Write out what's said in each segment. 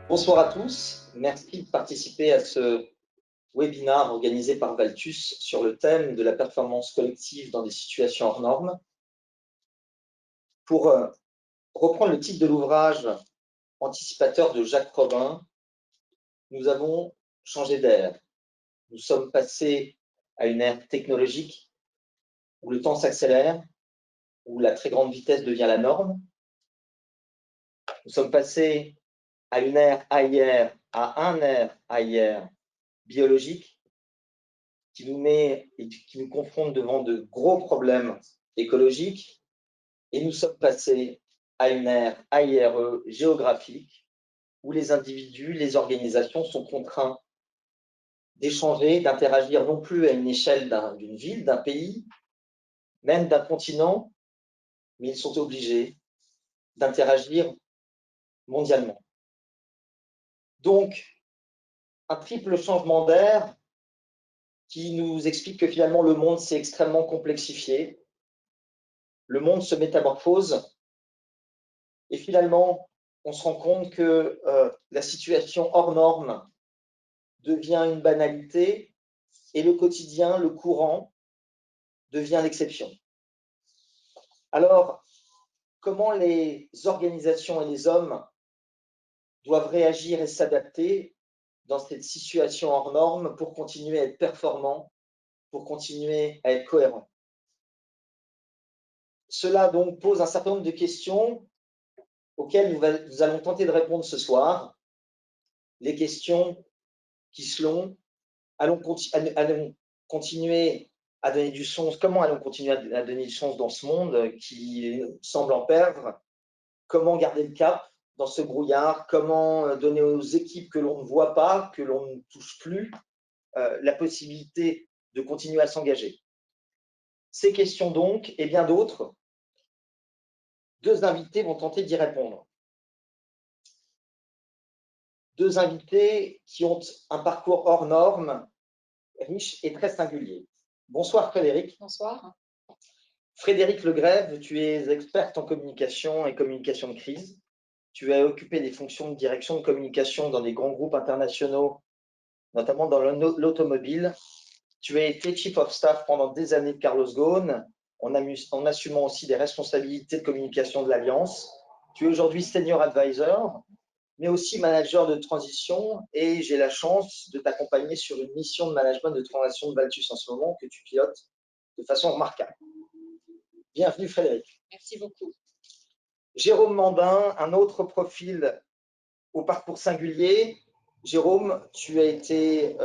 Bonsoir à tous, merci de participer à ce webinaire organisé par Valtus sur le thème de la performance collective dans des situations hors normes. Pour reprendre le titre de l'ouvrage anticipateur de Jacques Robin, nous avons changé d'ère. Nous sommes passés à une ère technologique où le temps s'accélère, où la très grande vitesse devient la norme. Nous sommes passés à une ère AIR, à un ère AIR biologique qui nous met et qui nous confronte devant de gros problèmes écologiques, et nous sommes passés à une ère AIRE géographique où les individus, les organisations sont contraints d'échanger, d'interagir non plus à une échelle d'une ville, d'un pays, même d'un continent, mais ils sont obligés d'interagir mondialement. Donc, un triple changement d'air qui nous explique que finalement le monde s'est extrêmement complexifié, le monde se métamorphose, et finalement on se rend compte que la situation hors norme devient une banalité et le quotidien, le courant, devient l'exception. Alors, comment les organisations et les hommes doivent réagir et s'adapter dans cette situation hors norme pour continuer à être performants, pour continuer à être cohérents? Cela donc pose un certain nombre de questions auxquelles nous allons tenter de répondre ce soir. Les questions qui seront: allons continuer à donner du sens, comment allons continuer à donner du sens dans ce monde qui semble en perdre? Comment garder le cap dans ce brouillard? Comment donner aux équipes que l'on ne voit pas, que l'on ne touche plus, la possibilité de continuer à s'engager? Ces questions donc, et bien d'autres, deux invités vont tenter d'y répondre. Deux invités qui ont un parcours hors norme, riche et très singulier. Bonsoir Frédéric. Bonsoir. Frédéric Legrève, tu es experte en communication et communication de crise. Tu as occupé des fonctions de direction de communication dans des grands groupes internationaux, notamment dans l'automobile. Tu as été Chief of Staff pendant des années de Carlos Ghosn, en assumant aussi des responsabilités de communication de l'Alliance. Tu es aujourd'hui Senior Advisor, mais aussi manager de transition, et j'ai la chance de t'accompagner sur une mission de management de transition de Valtus en ce moment que tu pilotes de façon remarquable. Bienvenue Frédéric. Merci beaucoup. Jérôme Mandin, un autre profil au parcours singulier. Jérôme, tu as été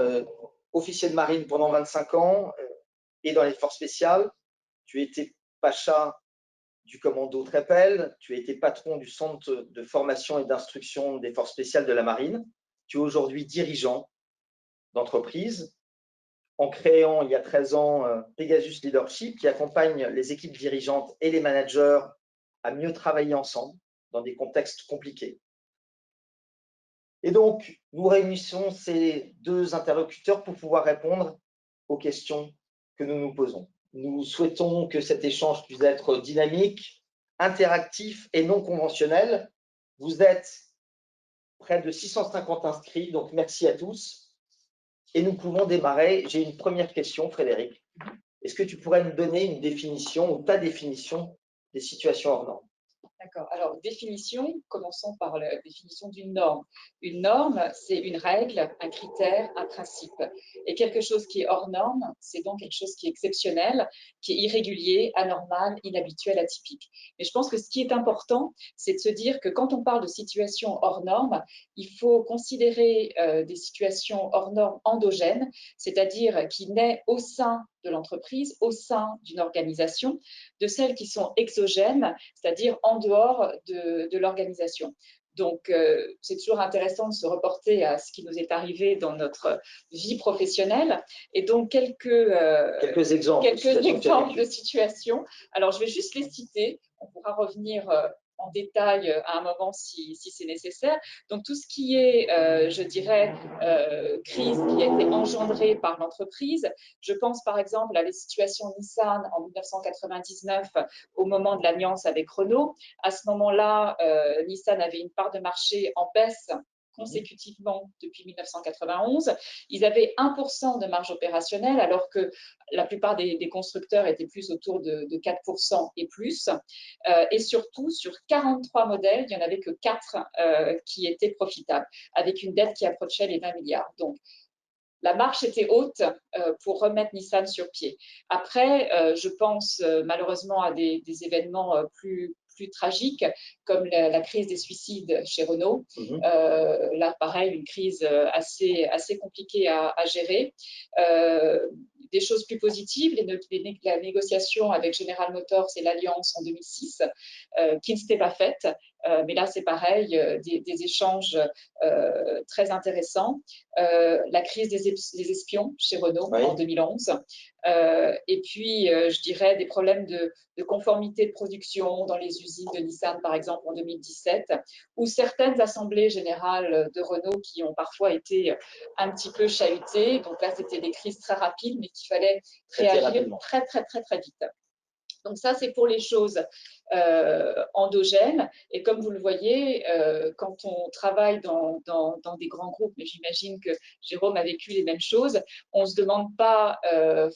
officier de marine pendant 25 ans et dans les forces spéciales. Tu as été pacha du commando Trépel, tu as été patron du centre de formation et d'instruction des forces spéciales de la marine. Tu es aujourd'hui dirigeant d'entreprise en créant il y a 13 ans Pegasus Leadership qui accompagne les équipes dirigeantes et les managers à mieux travailler ensemble dans des contextes compliqués. Et donc, nous réunissons ces deux interlocuteurs pour pouvoir répondre aux questions que nous nous posons. Nous souhaitons que cet échange puisse être dynamique, interactif et non conventionnel. Vous êtes près de 650 inscrits, donc merci à tous. Et nous pouvons démarrer. J'ai une première question, Frédéric. Est-ce que tu pourrais nous donner une définition ou ta définition des situations hors normes? D'accord. Alors, définition, commençons par la définition d'une norme. Une norme, c'est une règle, un critère, un principe. Et quelque chose qui est hors norme, c'est donc quelque chose qui est exceptionnel, qui est irrégulier, anormal, inhabituel, atypique. Mais je pense que ce qui est important, c'est de se dire que quand on parle de situations hors normes, il faut considérer des situations hors normes endogènes, c'est-à-dire qui naissent au sein de l'entreprise, au sein d'une organisation, de celles qui sont exogènes, c'est-à-dire en dehors de l'organisation. Donc, c'est toujours intéressant de se reporter à ce qui nous est arrivé dans notre vie professionnelle. Et donc, quelques exemples de situations. Alors, je vais juste les citer. On pourra revenir en détail à un moment si c'est nécessaire. Donc, tout ce qui est, je dirais, crise qui a été engendrée par l'entreprise, je pense par exemple à la situation Nissan en 1999 au moment de l'alliance avec Renault. À ce moment-là, Nissan avait une part de marché en baisse consécutivement depuis 1991. Ils avaient 1% de marge opérationnelle, alors que la plupart des constructeurs étaient plus autour de 4% et plus. Et surtout, sur 43 modèles, il n'y en avait que 4 qui étaient profitables, avec une dette qui approchait les 20 milliards. Donc, la marche était haute pour remettre Nissan sur pied. Après, je pense malheureusement à des événements plus tragiques, comme la crise des suicides chez Renault. Là, pareil, une crise assez compliquée à gérer. Des choses plus positives, la négociation avec General Motors et l'Alliance en 2006, qui ne s'était pas faite. Mais là, c'est pareil, des échanges très intéressants. La crise des espions chez Renault en 2011. Et puis, je dirais, des problèmes de conformité de production dans les usines de Nissan, par exemple, en 2017, ou certaines assemblées générales de Renault qui ont parfois été un petit peu chahutées. Donc là, c'était des crises très rapides, mais qu'il fallait réagir très vite. Donc ça, c'est pour les choses endogènes. Et comme vous le voyez, quand on travaille dans des grands groupes, mais j'imagine que Jérôme a vécu les mêmes choses, on ne se demande pas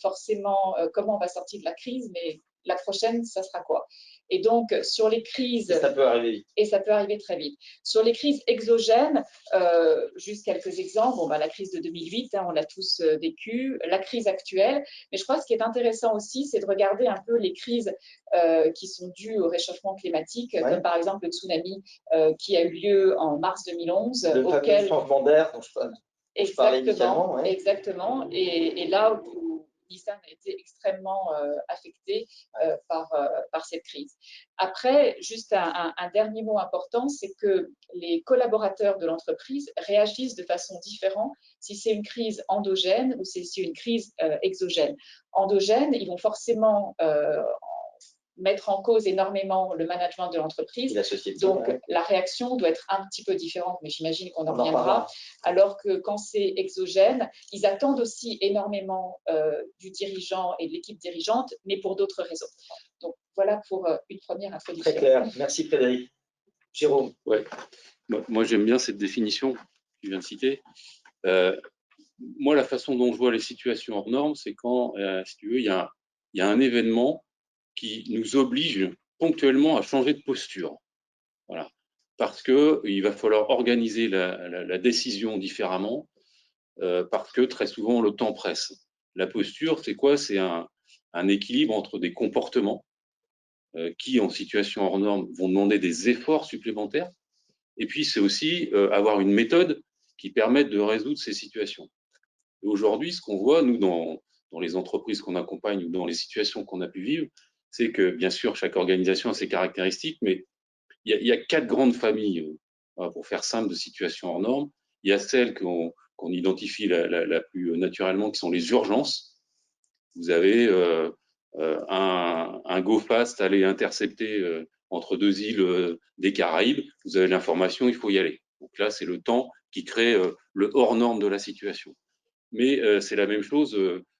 forcément comment on va sortir de la crise, mais la prochaine, ça sera quoi? Et donc, sur les crises… Et ça peut arriver vite. Et ça peut arriver très vite. Sur les crises exogènes, juste quelques exemples. Bon, la crise de 2008, on l'a tous vécue. La crise actuelle. Mais je crois que ce qui est intéressant aussi, c'est de regarder un peu les crises qui sont dues au réchauffement climatique, comme par exemple le tsunami qui a eu lieu en mars 2011. Le fameux changement d'air dont je parlais initialement. Exactement. Et là où Nissan a été extrêmement affecté par cette crise. Après, juste un dernier mot important, c'est que les collaborateurs de l'entreprise réagissent de façon différente si c'est une crise endogène ou si c'est une crise exogène. Endogène, ils vont forcément mettre en cause énormément le management de l'entreprise. Donc, la réaction doit être un petit peu différente, mais j'imagine qu'on en reviendra. Alors que quand c'est exogène, ils attendent aussi énormément du dirigeant et de l'équipe dirigeante, mais pour d'autres raisons. Donc, voilà pour une première introduction. Très clair. Merci Frédéric. Jérôme. Ouais. Moi, j'aime bien cette définition que tu viens de citer. Moi, la façon dont je vois les situations hors normes, c'est quand, si tu veux, il y a un événement qui nous oblige ponctuellement à changer de posture. Voilà. Parce qu'il va falloir organiser la décision différemment, parce que très souvent, le temps presse. La posture, c'est quoi? C'est un équilibre entre des comportements qui, en situation hors norme, vont demander des efforts supplémentaires. Et puis, c'est aussi avoir une méthode qui permette de résoudre ces situations. Et aujourd'hui, ce qu'on voit, nous, dans les entreprises qu'on accompagne ou dans les situations qu'on a pu vivre, c'est que, bien sûr, chaque organisation a ses caractéristiques, mais il y a 4 grandes familles, pour faire simple, de situations hors normes. Il y a celles qu'on identifie la plus naturellement, qui sont les urgences. Vous avez un go fast, aller intercepter entre 2 îles des Caraïbes. Vous avez l'information, il faut y aller. Donc là, c'est le temps qui crée le hors norme de la situation. Mais c'est la même chose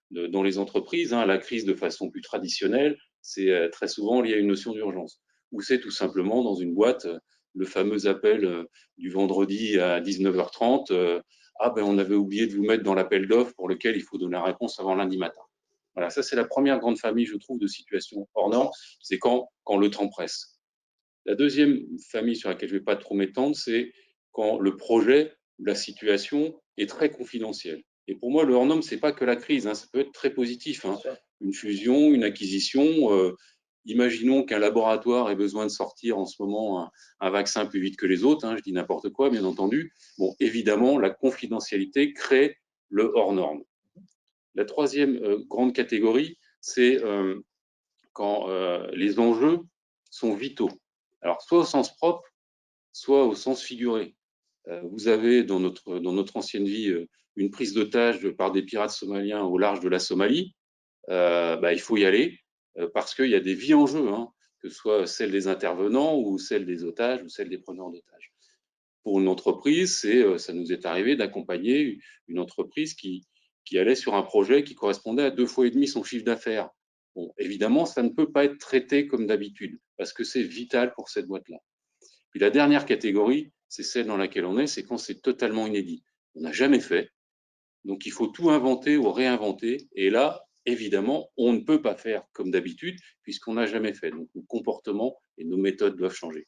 dans les entreprises. La crise de façon plus traditionnelle, c'est très souvent lié à une notion d'urgence. Ou c'est tout simplement dans une boîte, le fameux appel du vendredi à 19h30, on avait oublié de vous mettre dans l'appel d'offres pour lequel il faut donner la réponse avant lundi matin. Voilà, ça c'est la première grande famille, je trouve, de situations hors normes, c'est quand le temps presse. La deuxième famille sur laquelle je ne vais pas trop m'étendre, c'est quand le projet ou la situation est très confidentielle. Et pour moi, le hors norme, ce n'est pas que la crise, ça peut être très positif. Une fusion, une acquisition. Imaginons qu'un laboratoire ait besoin de sortir en ce moment un vaccin plus vite que les autres. Je dis n'importe quoi, bien entendu. Bon, évidemment, la confidentialité crée le hors norme. La troisième grande catégorie, c'est quand les enjeux sont vitaux. Alors, soit au sens propre, soit au sens figuré. Vous avez dans notre ancienne vie une prise d'otage par des pirates somaliens au large de la Somalie. Il faut y aller parce qu'il y a des vies en jeu. que ce soit celle des intervenants ou celle des otages ou celle des preneurs d'otages. Pour une entreprise, ça nous est arrivé d'accompagner une entreprise qui allait sur un projet qui correspondait à 2,5 fois son chiffre d'affaires. Bon, évidemment, ça ne peut pas être traité comme d'habitude, parce que c'est vital pour cette boîte-là. Puis la dernière catégorie, c'est celle dans laquelle on est, c'est quand c'est totalement inédit. On n'a jamais fait, donc il faut tout inventer ou réinventer, et là, évidemment, on ne peut pas faire comme d'habitude, puisqu'on n'a jamais fait. Donc nos comportements et nos méthodes doivent changer.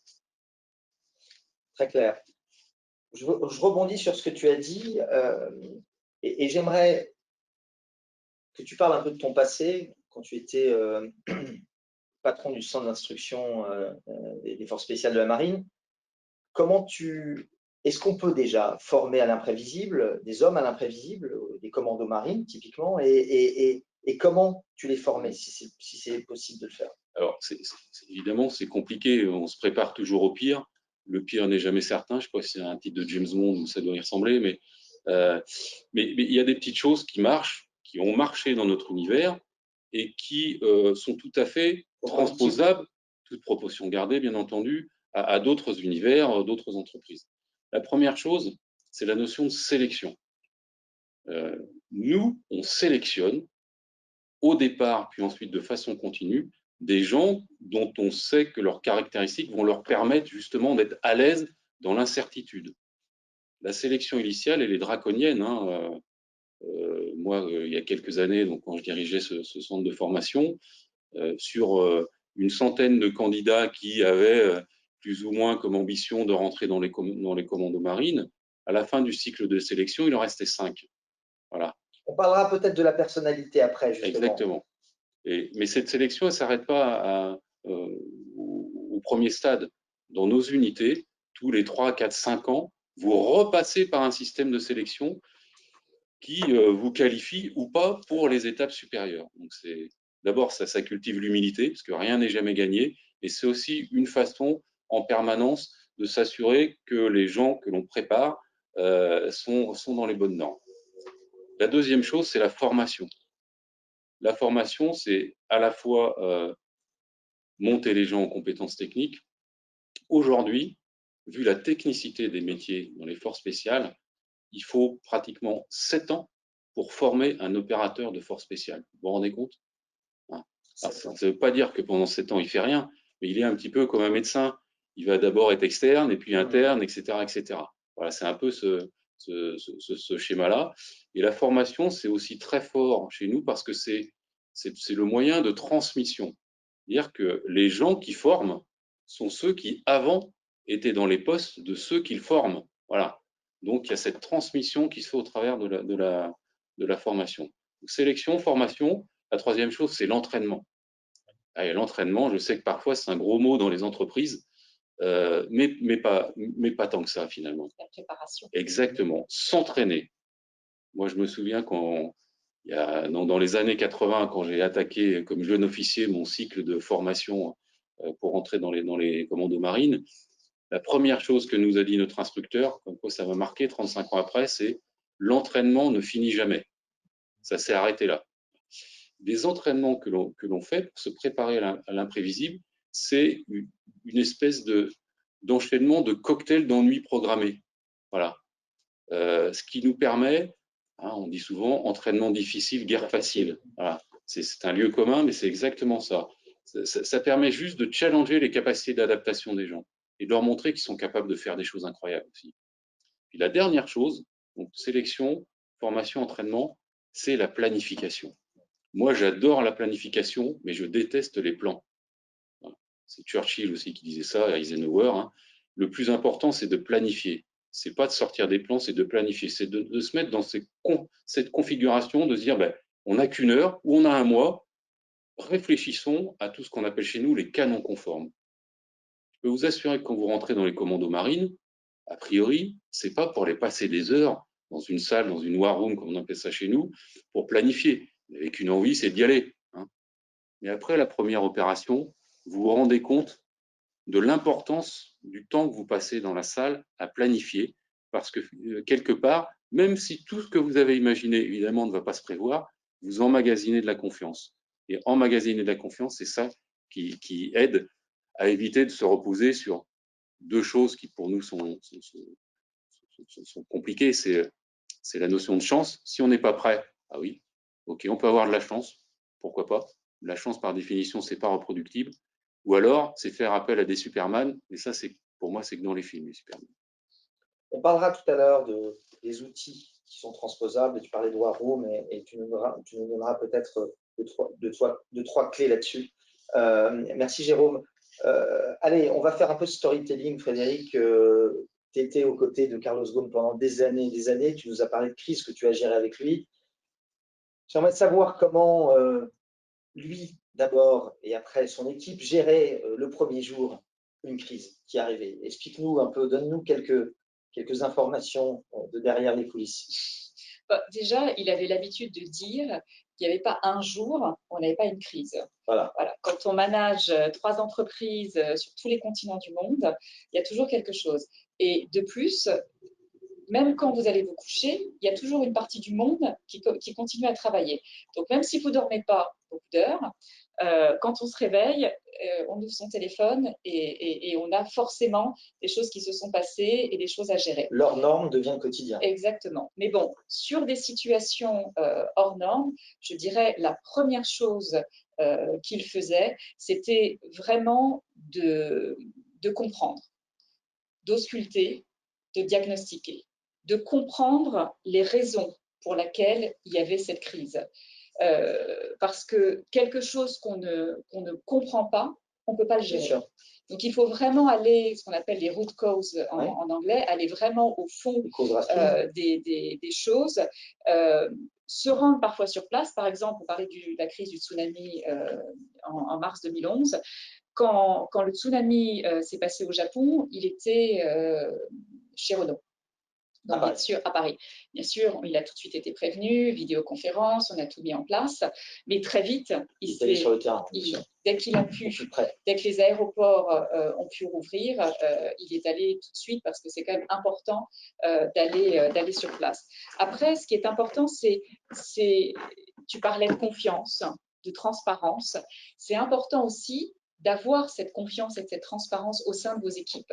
Très clair. Je rebondis sur ce que tu as dit, et j'aimerais que tu parles un peu de ton passé, quand tu étais patron du centre d'instruction des forces spéciales de la marine. Est-ce qu'on peut déjà former à l'imprévisible, des hommes à l'imprévisible, des commandos marines typiquement, et comment tu les formais, si c'est possible de le faire? Alors, évidemment, c'est compliqué, on se prépare toujours au pire. Le pire n'est jamais certain, je crois que c'est un titre de James Bond où ça doit y ressembler, mais il y a des petites choses qui marchent, qui ont marché dans notre univers et qui sont tout à fait transposables, toute proportion gardée, bien entendu, à d'autres univers, d'autres entreprises. La première chose, c'est la notion de sélection. Nous, on sélectionne au départ, puis ensuite de façon continue, des gens dont on sait que leurs caractéristiques vont leur permettre justement d'être à l'aise dans l'incertitude. La sélection initiale, elle est draconienne. Moi, il y a quelques années, donc, quand je dirigeais ce centre de formation, sur une centaine de candidats qui avaient plus ou moins comme ambition de rentrer dans les commandos marines, à la fin du cycle de sélection, il en restait 5. Voilà. On parlera peut-être de la personnalité après, justement. Exactement. Mais cette sélection, elle ne s'arrête pas au premier stade. Dans nos unités, tous les 3, 4, 5 ans, vous repassez par un système de sélection qui vous qualifie ou pas pour les étapes supérieures. Donc d'abord, ça cultive l'humilité, parce que rien n'est jamais gagné, et c'est aussi une façon en permanence de s'assurer que les gens que l'on prépare sont dans les bonnes normes. La deuxième chose, c'est la formation. La formation, c'est à la fois monter les gens en compétences techniques. Aujourd'hui, vu la technicité des métiers dans les forces spéciales, il faut pratiquement 7 ans pour former un opérateur de force spéciale. Vous vous rendez compte? Ça ne veut pas dire que pendant 7 ans, il ne fait rien, mais il est un petit peu comme un médecin. Il va d'abord être externe, et puis interne, etc. etc. Voilà, c'est un peu ce schéma-là. Et la formation, c'est aussi très fort chez nous parce que c'est le moyen de transmission. C'est-à-dire que les gens qui forment sont ceux qui, avant, étaient dans les postes de ceux qu'ils forment. Voilà. Donc, il y a cette transmission qui se fait au travers de la formation. Donc, sélection, formation. La troisième chose, c'est l'entraînement. L'entraînement, je sais que parfois, c'est un gros mot dans les entreprises, mais pas tant que ça, finalement. La préparation. Exactement. S'entraîner. Moi, je me souviens dans les années 80, quand j'ai attaqué comme jeune officier mon cycle de formation pour entrer dans les commandos marines, la première chose que nous a dit notre instructeur, comme quoi ça m'a marqué 35 ans après, c'est l'entraînement ne finit jamais. Ça s'est arrêté là. Des entraînements que l'on fait pour se préparer à l'imprévisible, c'est une espèce d'enchaînement de cocktails d'ennui programmés. Voilà. Ce qui nous permet, on dit souvent, entraînement difficile, guerre facile. Voilà. C'est un lieu commun, mais c'est exactement ça. Ça permet juste de challenger les capacités d'adaptation des gens et de leur montrer qu'ils sont capables de faire des choses incroyables aussi. Puis la dernière chose, donc sélection, formation, entraînement, c'est la planification. Moi, j'adore la planification, mais je déteste les plans. C'est Churchill aussi qui disait ça, Eisenhower. Le plus important, c'est de planifier. C'est pas de sortir des plans, c'est de planifier. C'est de se mettre dans cette configuration, de se dire, on n'a qu'une heure ou on a un mois. Réfléchissons à tout ce qu'on appelle chez nous les canons conformes. Je peux vous assurer que quand vous rentrez dans les commandos marines, a priori, c'est pas pour aller passer des heures dans une salle, dans une war room, comme on appelle ça chez nous, pour planifier. Vous n'avez qu'une envie, c'est d'y aller. Mais après la première opération, vous vous rendez compte de l'importance du temps que vous passez dans la salle à planifier, parce que quelque part, même si tout ce que vous avez imaginé, évidemment, ne va pas se prévoir, vous emmagasinez de la confiance. Et emmagasiner de la confiance, c'est ça qui aide à éviter de se reposer sur deux choses qui pour nous sont compliquées. C'est la notion de chance. Si on n'est pas prêt, ah oui, ok, on peut avoir de la chance, pourquoi pas. La chance, par définition, c'est pas reproductible. Ou alors, c'est faire appel à des Superman, et ça, pour moi, c'est que dans les films, les Superman. On parlera tout à l'heure des outils qui sont transposables. Tu parlais de War Room et tu nous donneras peut-être deux, trois clés là-dessus. Merci Jérôme. Allez, on va faire un peu de storytelling, Frédéric. Tu étais aux côtés de Carlos Ghosn pendant des années et des années. Tu nous as parlé de crise que tu as gérée avec lui. J'aimerais savoir comment lui, d'abord, et après son équipe, gérait le premier jour une crise qui arrivait. Explique-nous un peu, donne-nous quelques informations de derrière les coulisses. Déjà, il avait l'habitude de dire qu'il n'y avait pas un jour où on n'avait pas une crise. Voilà. Quand on manage 3 entreprises sur tous les continents du monde, il y a toujours quelque chose. Et de plus, même quand vous allez vous coucher, il y a toujours une partie du monde qui continue à travailler. Donc, même si vous ne dormez pas beaucoup d'heures, quand on se réveille, on ouvre son téléphone et on a forcément des choses qui se sont passées et des choses à gérer. Leur norme devient quotidien. Exactement. Mais bon, sur des situations hors normes, je dirais la première chose qu'il faisait, c'était vraiment de comprendre, d'ausculter, de diagnostiquer, de comprendre les raisons pour lesquelles il y avait cette crise. Parce que quelque chose qu'on ne comprend pas, on ne peut pas le gérer. Donc, il faut vraiment aller, ce qu'on appelle les root causes en anglais, aller vraiment au fond des choses, se rendre parfois sur place. Par exemple, on parlait de la crise du tsunami en mars 2011. Quand le tsunami s'est passé au Japon, il était chez Renault. Donc, bien sûr, à Paris. Bien sûr, il a tout de suite été prévenu, vidéoconférence, on a tout mis en place. Mais très vite, il est sur le terrain, dès qu'il a pu, dès que les aéroports ont pu rouvrir, il est allé tout de suite parce que c'est quand même important d'aller sur place. Après, ce qui est important, tu parlais de confiance, de transparence. C'est important aussi d'avoir cette confiance et cette transparence au sein de vos équipes.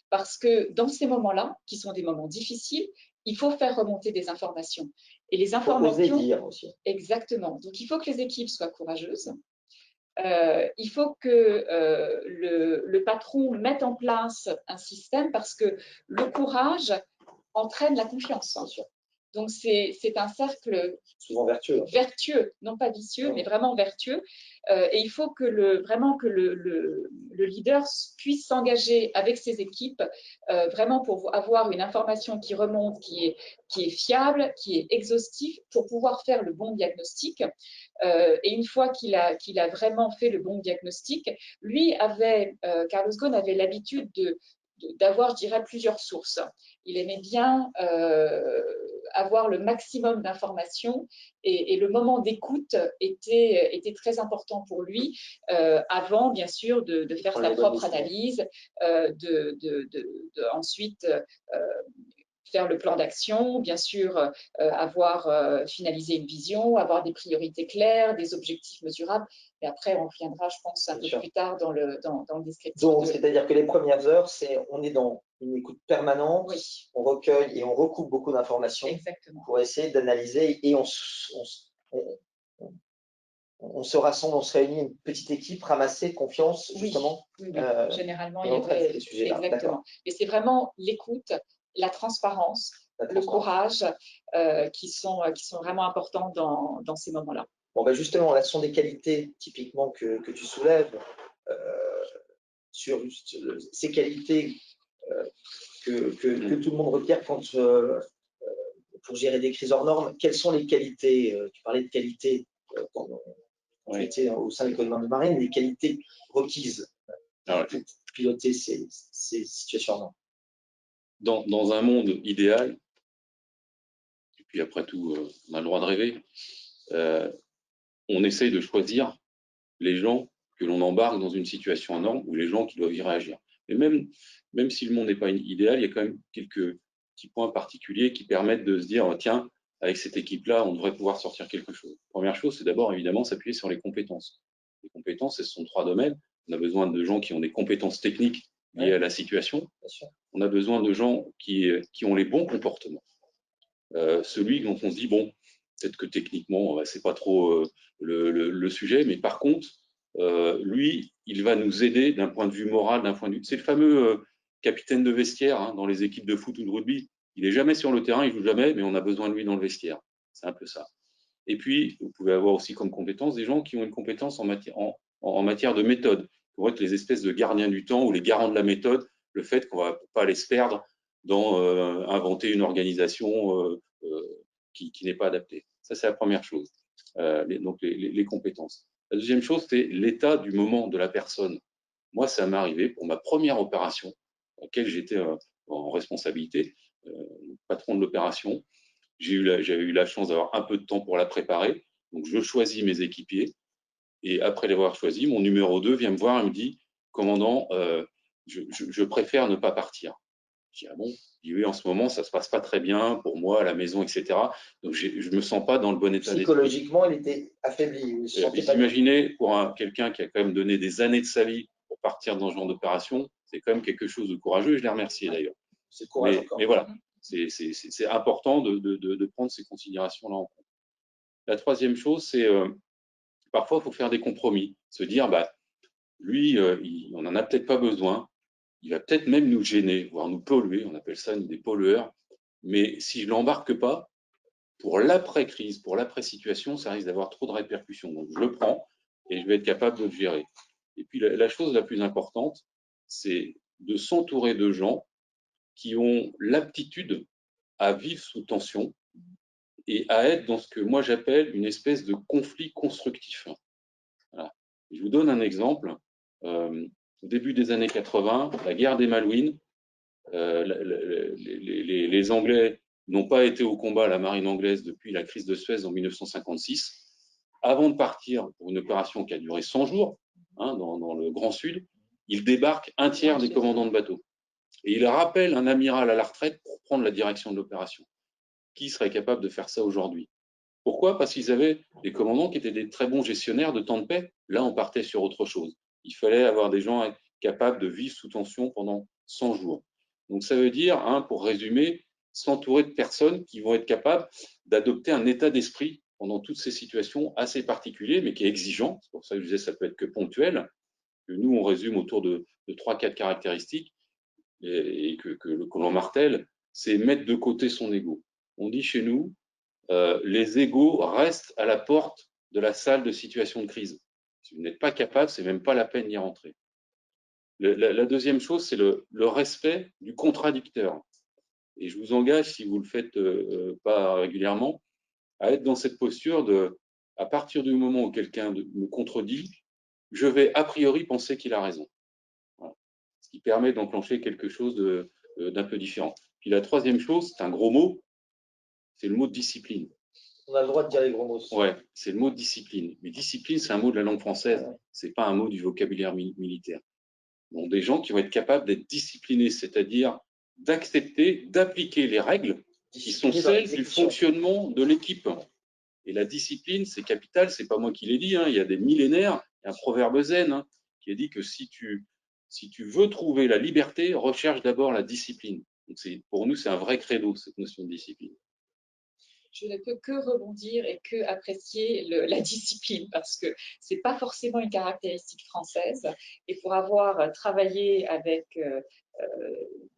Parce que dans ces moments-là, qui sont des moments difficiles, il faut faire remonter des informations. Et les informations… Il faut oser dire aussi. Exactement. Donc, il faut que les équipes soient courageuses. Il faut que le patron mette en place un système parce que le courage entraîne la confiance. Bien sûr. Donc, c'est un cercle souvent vertueux. Vertueux, non pas vicieux, mais vraiment vertueux. Et il faut que vraiment que le leader puisse s'engager avec ses équipes vraiment pour avoir une information qui remonte, qui est fiable, qui est exhaustive, pour pouvoir faire le bon diagnostic. Et une fois qu'il a vraiment fait le bon diagnostic, Carlos Ghosn avait l'habitude d'avoir, je dirais, plusieurs sources. Il aimait bien avoir le maximum d'informations et le moment d'écoute était très important pour lui avant, bien sûr, de faire sa propre analyse, ensuite faire le plan d'action, bien sûr, avoir finalisé une vision, avoir des priorités claires, des objectifs mesurables. Et après, on reviendra, je pense, un peu plus tard dans le descriptif. Donc, c'est-à-dire que les premières heures, on est dans une écoute permanente, on recueille et on recoupe beaucoup d'informations pour essayer d'analyser et on se rassemble, on se réunit, une petite équipe ramassée, confiance, justement. Oui. Généralement, il y a ces sujets-là. Exactement. Et c'est vraiment l'écoute, la transparence, le courage qui sont vraiment importants dans ces moments-là. Bon, ben justement, là, ce sont des qualités typiquement que tu soulèves. Sur ces qualités que tout le monde requiert pour gérer des crises hors normes. Quelles sont les qualités tu parlais de qualités quand tu étais au sein de l'école de marine, les qualités requises pour piloter ces situations hors normes. Dans un monde idéal, et puis après tout, on a le droit de rêver, on essaye de choisir les gens que l'on embarque dans une situation hors norme ou les gens qui doivent y réagir. Mais même si le monde n'est pas idéal, il y a quand même quelques petits points particuliers qui permettent de se dire, tiens, avec cette équipe-là, on devrait pouvoir sortir quelque chose. Première chose, c'est d'abord évidemment s'appuyer sur les compétences. Les compétences, ce sont 3 domaines. On a besoin de gens qui ont des compétences techniques liées à la situation. On a besoin de gens qui ont les bons comportements. Celui dont on se dit, bon, peut-être que techniquement, c'est pas trop le sujet, mais par contre, lui, il va nous aider d'un point de vue moral, d'un point de vue... C'est le fameux capitaine de vestiaire dans les équipes de foot ou de rugby. Il n'est jamais sur le terrain, il joue jamais, mais on a besoin de lui dans le vestiaire. C'est un peu ça. Et puis, vous pouvez avoir aussi comme compétence des gens qui ont une compétence en matière de méthode, pour être les espèces de gardiens du temps ou les garants de la méthode, le fait qu'on ne va pas aller se perdre dans inventer une organisation qui n'est pas adaptée. Ça, c'est la première chose. Donc, les compétences. La deuxième chose, c'est l'état du moment de la personne. Moi, ça m'est arrivé pour ma première opération, à laquelle j'étais en responsabilité, patron de l'opération. J'avais eu la chance d'avoir un peu de temps pour la préparer. Donc, je choisis mes équipiers. Et après l'avoir choisi, mon numéro 2 vient me voir et me dit « Commandant, je préfère ne pas partir. » Je dis « Ah bon ?» Il dit « Oui, en ce moment, ça ne se passe pas très bien pour moi, à la maison, etc. Donc, je ne me sens pas dans le bon état d'esprit. » Psychologiquement, il était affaibli. Vous imaginez, pour quelqu'un qui a quand même donné des années de sa vie pour partir dans ce genre d'opération, c'est quand même quelque chose de courageux. Et je l'ai remercié d'ailleurs. C'est courageux encore. Mais voilà, c'est important de prendre ces considérations-là en compte. La troisième chose, c'est parfois, il faut faire des compromis. Se dire, bah, lui, on n'en a peut-être pas besoin. Il va peut-être même nous gêner, voire nous polluer. On appelle ça des pollueurs. Mais si je ne l'embarque pas, pour l'après-crise, pour l'après-situation, ça risque d'avoir trop de répercussions. Donc, je le prends et je vais être capable de le gérer. Et puis, la chose la plus importante, c'est de s'entourer de gens qui ont l'aptitude à vivre sous tension et à être dans ce que moi j'appelle une espèce de conflit constructif. Voilà. Je vous donne un exemple. Au début des années 80, la guerre des Malouines, les Anglais n'ont pas été au combat, la marine anglaise, depuis la crise de Suez en 1956. Avant de partir pour une opération qui a duré 100 jours dans le Grand Sud, ils débarquent un tiers des commandants de bateaux. Et ils rappellent un amiral à la retraite pour prendre la direction de l'opération. Qui serait capable de faire ça aujourd'hui? Pourquoi? Parce qu'ils avaient des commandants qui étaient des très bons gestionnaires de temps de paix. Là, on partait sur autre chose. Il fallait avoir des gens capables de vivre sous tension pendant 100 jours. Donc, ça veut dire, pour résumer, s'entourer de personnes qui vont être capables d'adopter un état d'esprit pendant toutes ces situations assez particulières, mais qui est exigeant. C'est pour ça que je disais ça peut être que ponctuel. Que nous, on résume autour de 3-4 caractéristiques et que l'on martèle, c'est mettre de côté son ego. On dit chez nous, les égos restent à la porte de la salle de situation de crise. Si vous n'êtes pas capable, c'est même pas la peine d'y rentrer. La deuxième chose, c'est le respect du contradicteur. Et je vous engage, si vous le faites pas régulièrement, à être dans cette posture de, à partir du moment où quelqu'un me contredit, je vais a priori penser qu'il a raison. Voilà. Ce qui permet d'enclencher quelque chose d'un peu différent. Puis la troisième chose, c'est un gros mot, c'est le mot discipline. On a le droit de dire les gros mots. Ouais, c'est le mot discipline. Mais discipline, c'est un mot de la langue française. C'est pas un mot du vocabulaire militaire. Donc, des gens qui vont être capables d'être disciplinés, c'est-à-dire d'accepter, d'appliquer les règles qui sont celles du fonctionnement de l'équipe. Et la discipline, c'est capital. C'est pas moi qui l'ai dit. Il y a des millénaires. Il y a un proverbe zen qui a dit que si tu veux trouver la liberté, recherche d'abord la discipline. Donc, pour nous, c'est un vrai credo, cette notion de discipline. Je ne peux que rebondir et que apprécier la discipline parce que c'est pas forcément une caractéristique française. Et pour avoir travaillé avec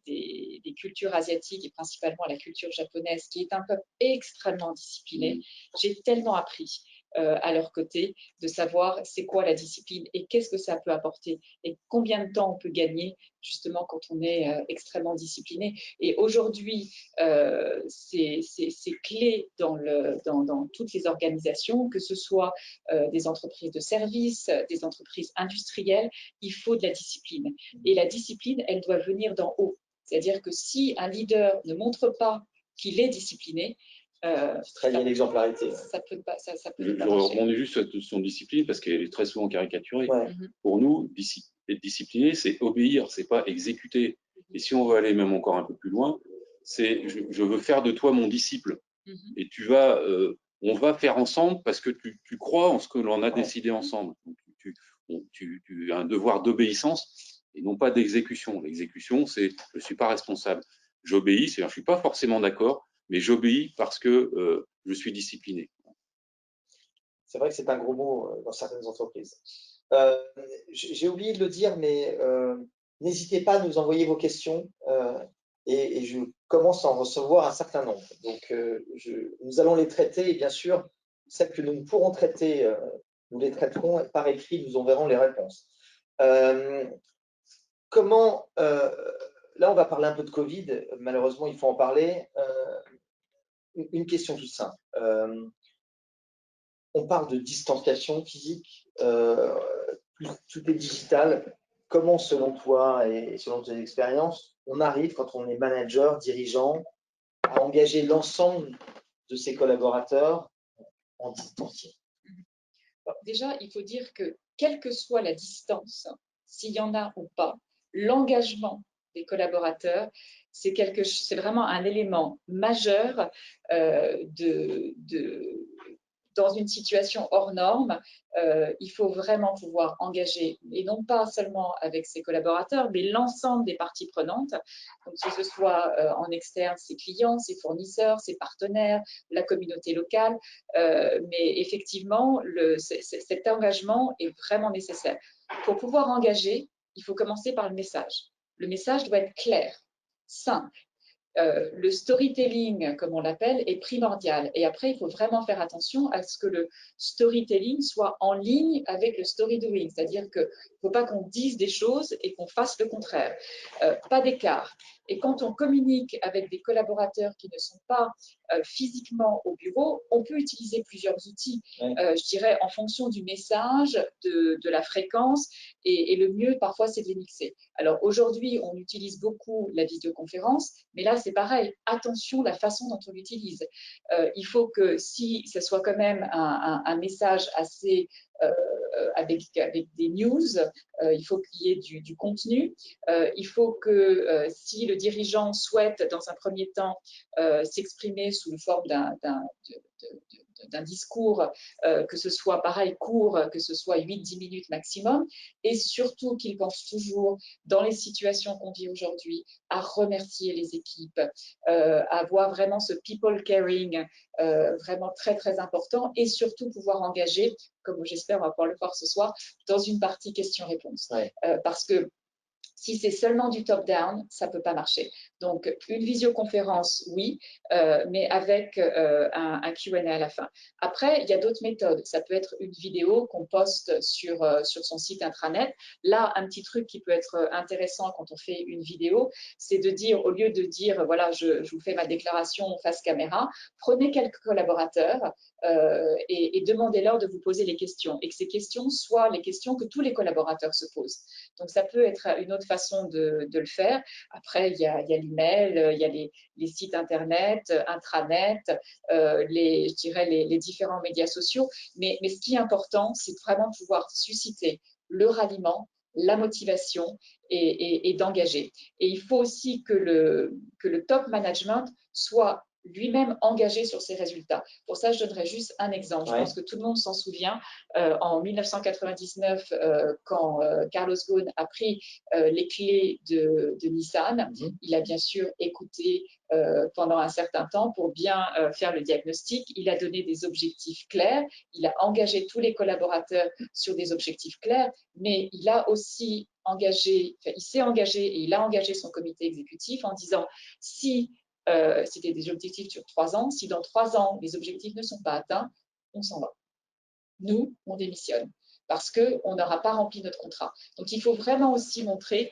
des cultures asiatiques et principalement la culture japonaise, qui est un peuple extrêmement discipliné, j'ai tellement appris à leur côté de savoir c'est quoi la discipline et qu'est-ce que ça peut apporter et combien de temps on peut gagner justement quand on est extrêmement discipliné. Et aujourd'hui, c'est clé dans toutes les organisations, que ce soit des entreprises de services, des entreprises industrielles, il faut de la discipline. Et la discipline, elle doit venir d'en haut. C'est-à-dire que si un leader ne montre pas qu'il est discipliné, c'est très lié l'exemplarité. Ça peut pas je rebondis juste sur son discipline parce qu'elle est très souvent caricaturée. Ouais. Pour nous, être discipliné, c'est obéir, c'est pas exécuter. Et si on veut aller même encore un peu plus loin, c'est je veux faire de toi mon disciple. Et on va faire ensemble parce que tu crois en ce que l'on a décidé ensemble. Donc, tu as un devoir d'obéissance et non pas d'exécution. L'exécution, c'est je ne suis pas responsable. J'obéis, c'est-à-dire je ne suis pas forcément d'accord, mais j'obéis parce que je suis discipliné. C'est vrai que c'est un gros mot dans certaines entreprises. J'ai oublié de le dire, mais n'hésitez pas à nous envoyer vos questions et je commence à en recevoir un certain nombre. Donc, nous allons les traiter et bien sûr, celles que nous ne pourrons traiter, nous les traiterons par écrit, nous enverrons les réponses. Comment, là, on va parler un peu de Covid, malheureusement, il faut en parler. Une question toute simple. On parle de distanciation physique, tout est digital. Comment, selon toi et selon tes expériences, on arrive, quand on est manager, dirigeant, à engager l'ensemble de ses collaborateurs en distanciel? Déjà, il faut dire que, quelle que soit la distance, s'il y en a ou pas, l'engagement des collaborateurs, c'est vraiment un élément majeur dans une situation hors norme. Il faut vraiment pouvoir engager, et non pas seulement avec ses collaborateurs, mais l'ensemble des parties prenantes, donc que ce soit en externe, ses clients, ses fournisseurs, ses partenaires, la communauté locale. Mais effectivement, cet engagement est vraiment nécessaire. Pour pouvoir engager, il faut commencer par le message. Le message doit être clair, simple. Le storytelling, comme on l'appelle, est primordial. Et après, il faut vraiment faire attention à ce que le storytelling soit en ligne avec le story doing. C'est-à-dire qu'il ne faut pas qu'on dise des choses et qu'on fasse le contraire. Pas d'écart. Et quand on communique avec des collaborateurs qui ne sont pas physiquement au bureau, on peut utiliser plusieurs outils, je dirais, en fonction du message, de la fréquence, et le mieux, parfois, c'est de les mixer. Alors, aujourd'hui, on utilise beaucoup la vidéoconférence, mais là, c'est pareil. Attention à la façon dont on l'utilise. Il faut que, si ça soit quand même un message assez avec des news, il faut qu'il y ait du contenu. Il faut que si le dirigeant souhaite, dans un premier temps, s'exprimer sous la forme d'un discours, que ce soit pareil court, que ce soit 8-10 minutes maximum, et surtout qu'il pense toujours, dans les situations qu'on vit aujourd'hui, à remercier les équipes, à avoir vraiment ce people caring vraiment très très important, et surtout pouvoir engager, comme j'espère on va pouvoir le voir ce soir, dans une partie questions-réponses. Parce que si c'est seulement du top-down, ça ne peut pas marcher. Donc, une visioconférence, oui, mais avec un Q&A à la fin. Après, il y a d'autres méthodes. Ça peut être une vidéo qu'on poste sur son site intranet. Là, un petit truc qui peut être intéressant quand on fait une vidéo, c'est de dire, au lieu de dire, voilà, je vous fais ma déclaration face caméra, prenez quelques collaborateurs et demandez-leur de vous poser les questions. Et que ces questions soient les questions que tous les collaborateurs se posent. Donc, ça peut être une autre façon de le faire. Après, il y a l'email, il y a les sites internet, intranet, je dirais les différents médias sociaux. Mais ce qui est important, c'est vraiment de pouvoir susciter le ralliement, la motivation et d'engager. Et il faut aussi que le top management soit lui-même engagé sur ses résultats. Pour ça, je donnerai juste un exemple. Je pense que tout le monde s'en souvient. En 1999, quand Carlos Ghosn a pris les clés de Nissan, il a bien sûr écouté pendant un certain temps pour bien faire le diagnostic. Il a donné des objectifs clairs. Il a engagé tous les collaborateurs sur des objectifs clairs, mais il a aussi il s'est engagé et il a engagé son comité exécutif en disant si c'était des objectifs sur 3 ans. Si dans 3 ans, les objectifs ne sont pas atteints, on s'en va. Nous, on démissionne parce qu'on n'aura pas rempli notre contrat. Donc, il faut vraiment aussi montrer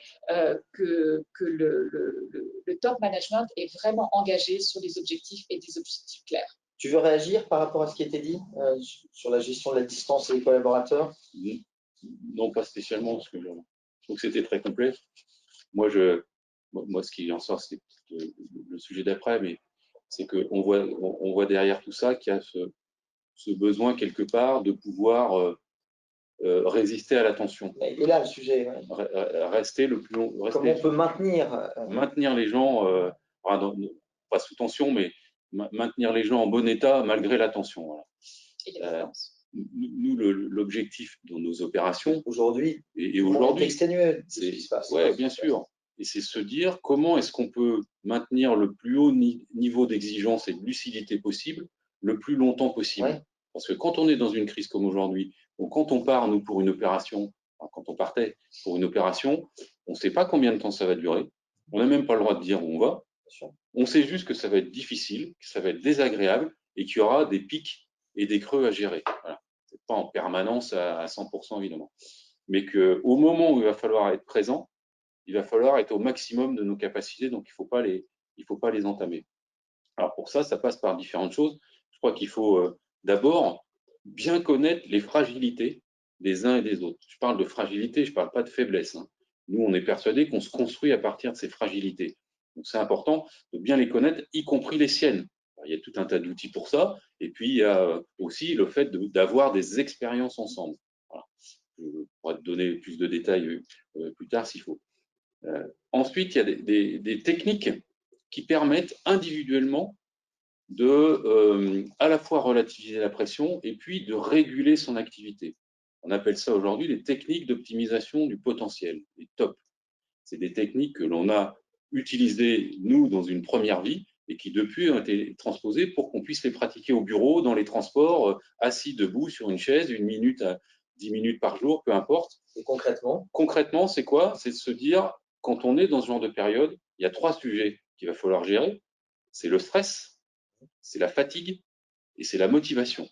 que le top management est vraiment engagé sur des objectifs et des objectifs clairs. Tu veux réagir par rapport à ce qui a été dit sur la gestion de la distance et les collaborateurs? Non, pas spécialement, parce que je trouve que c'était très complet. Moi, ce qui en sort, c'est le sujet d'après, mais c'est qu'on voit derrière tout ça qu'il y a ce besoin quelque part de pouvoir résister à la tension. Il est là le sujet. Rester le plus long. Comment on peut maintenir les gens, pas sous tension, mais maintenir les gens en bon état malgré la tension. Voilà. Et la distance. nous, l'objectif dans nos opérations, aujourd'hui, et aujourd'hui, exténueux, ouais, bien sûr. Et c'est se dire comment est-ce qu'on peut maintenir le plus haut niveau d'exigence et de lucidité possible le plus longtemps possible. Ouais. Parce que quand on est dans une crise comme aujourd'hui, ou quand on part, nous, pour une opération, enfin, quand on partait pour une opération, on ne sait pas combien de temps ça va durer. On n'a même pas le droit de dire où on va. On sait juste que ça va être difficile, que ça va être désagréable et qu'il y aura des pics et des creux à gérer. Voilà. C'est pas en permanence à 100% évidemment. Mais qu'au moment où il va falloir être présent, il va falloir être au maximum de nos capacités, donc il ne faut pas les entamer. Alors pour ça, ça passe par différentes choses. Je crois qu'il faut d'abord bien connaître les fragilités des uns et des autres. Je parle de fragilité, je ne parle pas de faiblesse. Hein. Nous, on est persuadés qu'on se construit à partir de ces fragilités. Donc c'est important de bien les connaître, y compris les siennes. Alors, il y a tout un tas d'outils pour ça. Et puis, il y a aussi le fait d'avoir des expériences ensemble. Voilà. Je pourrais te donner plus de détails plus tard s'il faut. Ensuite, il y a des techniques qui permettent individuellement de à la fois relativiser la pression et puis de réguler son activité. On appelle ça aujourd'hui les techniques d'optimisation du potentiel, les TOP. C'est des techniques que l'on a utilisées, nous, dans une première vie et qui, depuis, ont été transposées pour qu'on puisse les pratiquer au bureau, dans les transports, assis, debout, sur une chaise, 1 minute à 10 minutes par jour, peu importe. Et concrètement? Concrètement, c'est quoi? C'est de se dire, quand on est dans ce genre de période, il y a 3 sujets qu'il va falloir gérer. C'est le stress, c'est la fatigue et c'est la motivation.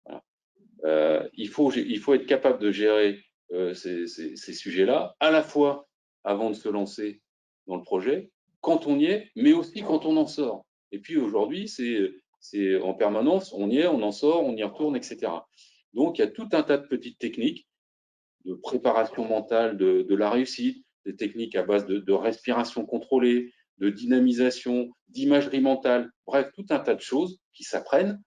Voilà. Il faut être capable de gérer ces sujets-là, à la fois avant de se lancer dans le projet, quand on y est, mais aussi quand on en sort. Et puis aujourd'hui, c'est en permanence, on y est, on en sort, on y retourne, etc. Donc il y a tout un tas de petites techniques de préparation mentale de la réussite, des techniques à base de respiration contrôlée, de dynamisation, d'imagerie mentale, bref, tout un tas de choses qui s'apprennent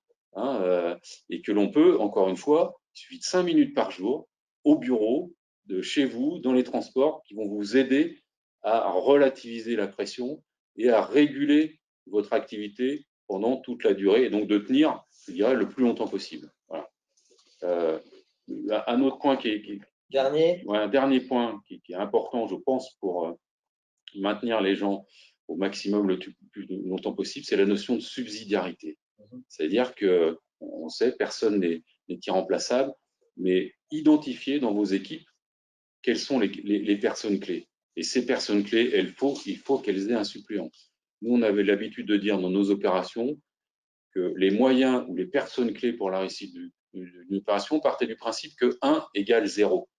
et que l'on peut, encore une fois, il suffit de 5 minutes par jour, au bureau, de chez vous, dans les transports, qui vont vous aider à relativiser la pression et à réguler votre activité pendant toute la durée et donc de tenir, je dirais, le plus longtemps possible. Voilà. Un autre point un dernier point qui est important, je pense, pour maintenir les gens au maximum le plus longtemps possible, c'est la notion de subsidiarité. C'est-à-dire que, on sait, personne n'est irremplaçable, mais identifiez dans vos équipes quelles sont les personnes clés. Et ces personnes clés, il faut qu'elles aient un suppléant. Nous, on avait l'habitude de dire dans nos opérations que les moyens ou les personnes clés pour la réussite d'une opération partaient du principe que 1 égale 0.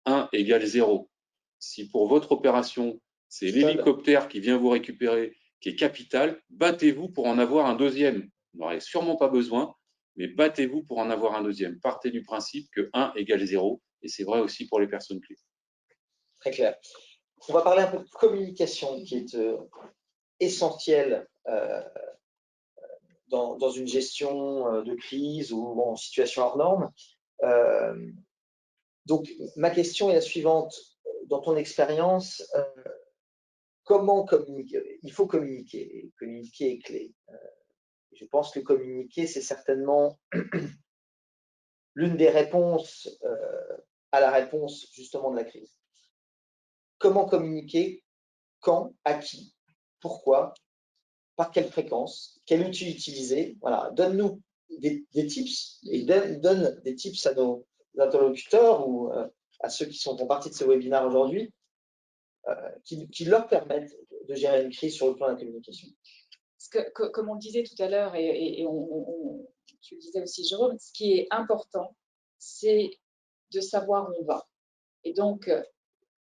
1 égale 0. Si pour votre opération, c'est l'hélicoptère qui vient vous récupérer, qui est capital, battez-vous pour en avoir un deuxième. Vous n'aurez sûrement pas besoin, mais battez-vous pour en avoir un deuxième. Partez du principe que 1 égale 0, et c'est vrai aussi pour les personnes clés. Très clair. On va parler un peu de communication qui est essentielle dans une gestion de crise ou en situation hors norme. Donc, ma question est la suivante. Dans ton expérience, comment communiquer? Il faut communiquer. Communiquer est clé. Je pense que communiquer, c'est certainement l'une des réponses à la réponse justement de la crise. Comment communiquer? Quand? À qui? Pourquoi? Par quelle fréquence? Quel outil utiliser? Voilà. Donne-nous des tips et donne des tips à nos interlocuteurs ou à ceux qui font partie de ce webinaire aujourd'hui qui leur permettent de gérer une crise sur le plan de la communication. Parce que, comme on le disait tout à l'heure, et tu le disais aussi, Jérôme, ce qui est important, c'est de savoir où on va. Et donc,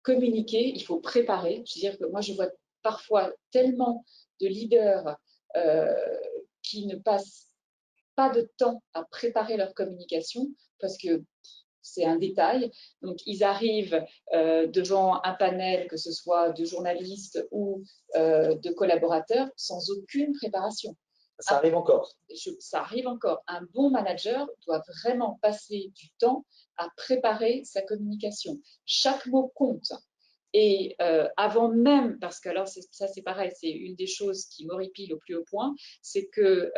communiquer, il faut préparer. Je veux dire que moi, je vois parfois tellement de leaders qui ne passent pas de temps à préparer leur communication parce que c'est un détail. Donc, ils arrivent devant un panel, que ce soit de journalistes ou de collaborateurs, sans aucune préparation. Ça arrive encore. Ça arrive encore. Un bon manager doit vraiment passer du temps à préparer sa communication. Chaque mot compte. Et avant même, parce que alors ça c'est pareil, c'est une des choses qui m'horripile au plus haut point, c'est que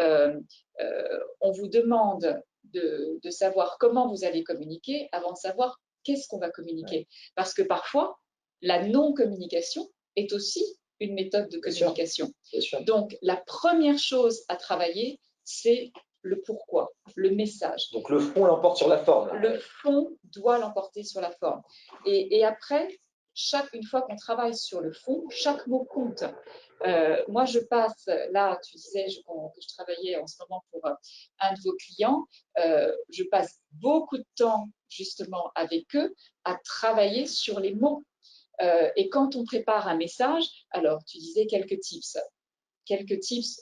on vous demande de savoir comment vous allez communiquer avant de savoir qu'est-ce qu'on va communiquer. Parce que parfois, la non-communication est aussi une méthode de communication. Bien sûr. Donc, la première chose à travailler, c'est le pourquoi, le message. Donc, le fond l'emporte sur la forme. Là. Le fond doit l'emporter sur la forme. Et après, une fois qu'on travaille sur le fond, chaque mot compte. Moi, je passe, là, tu disais que je travaillais en ce moment pour un de vos clients, je passe beaucoup de temps justement avec eux à travailler sur les mots. Et quand on prépare un message, alors tu disais quelques tips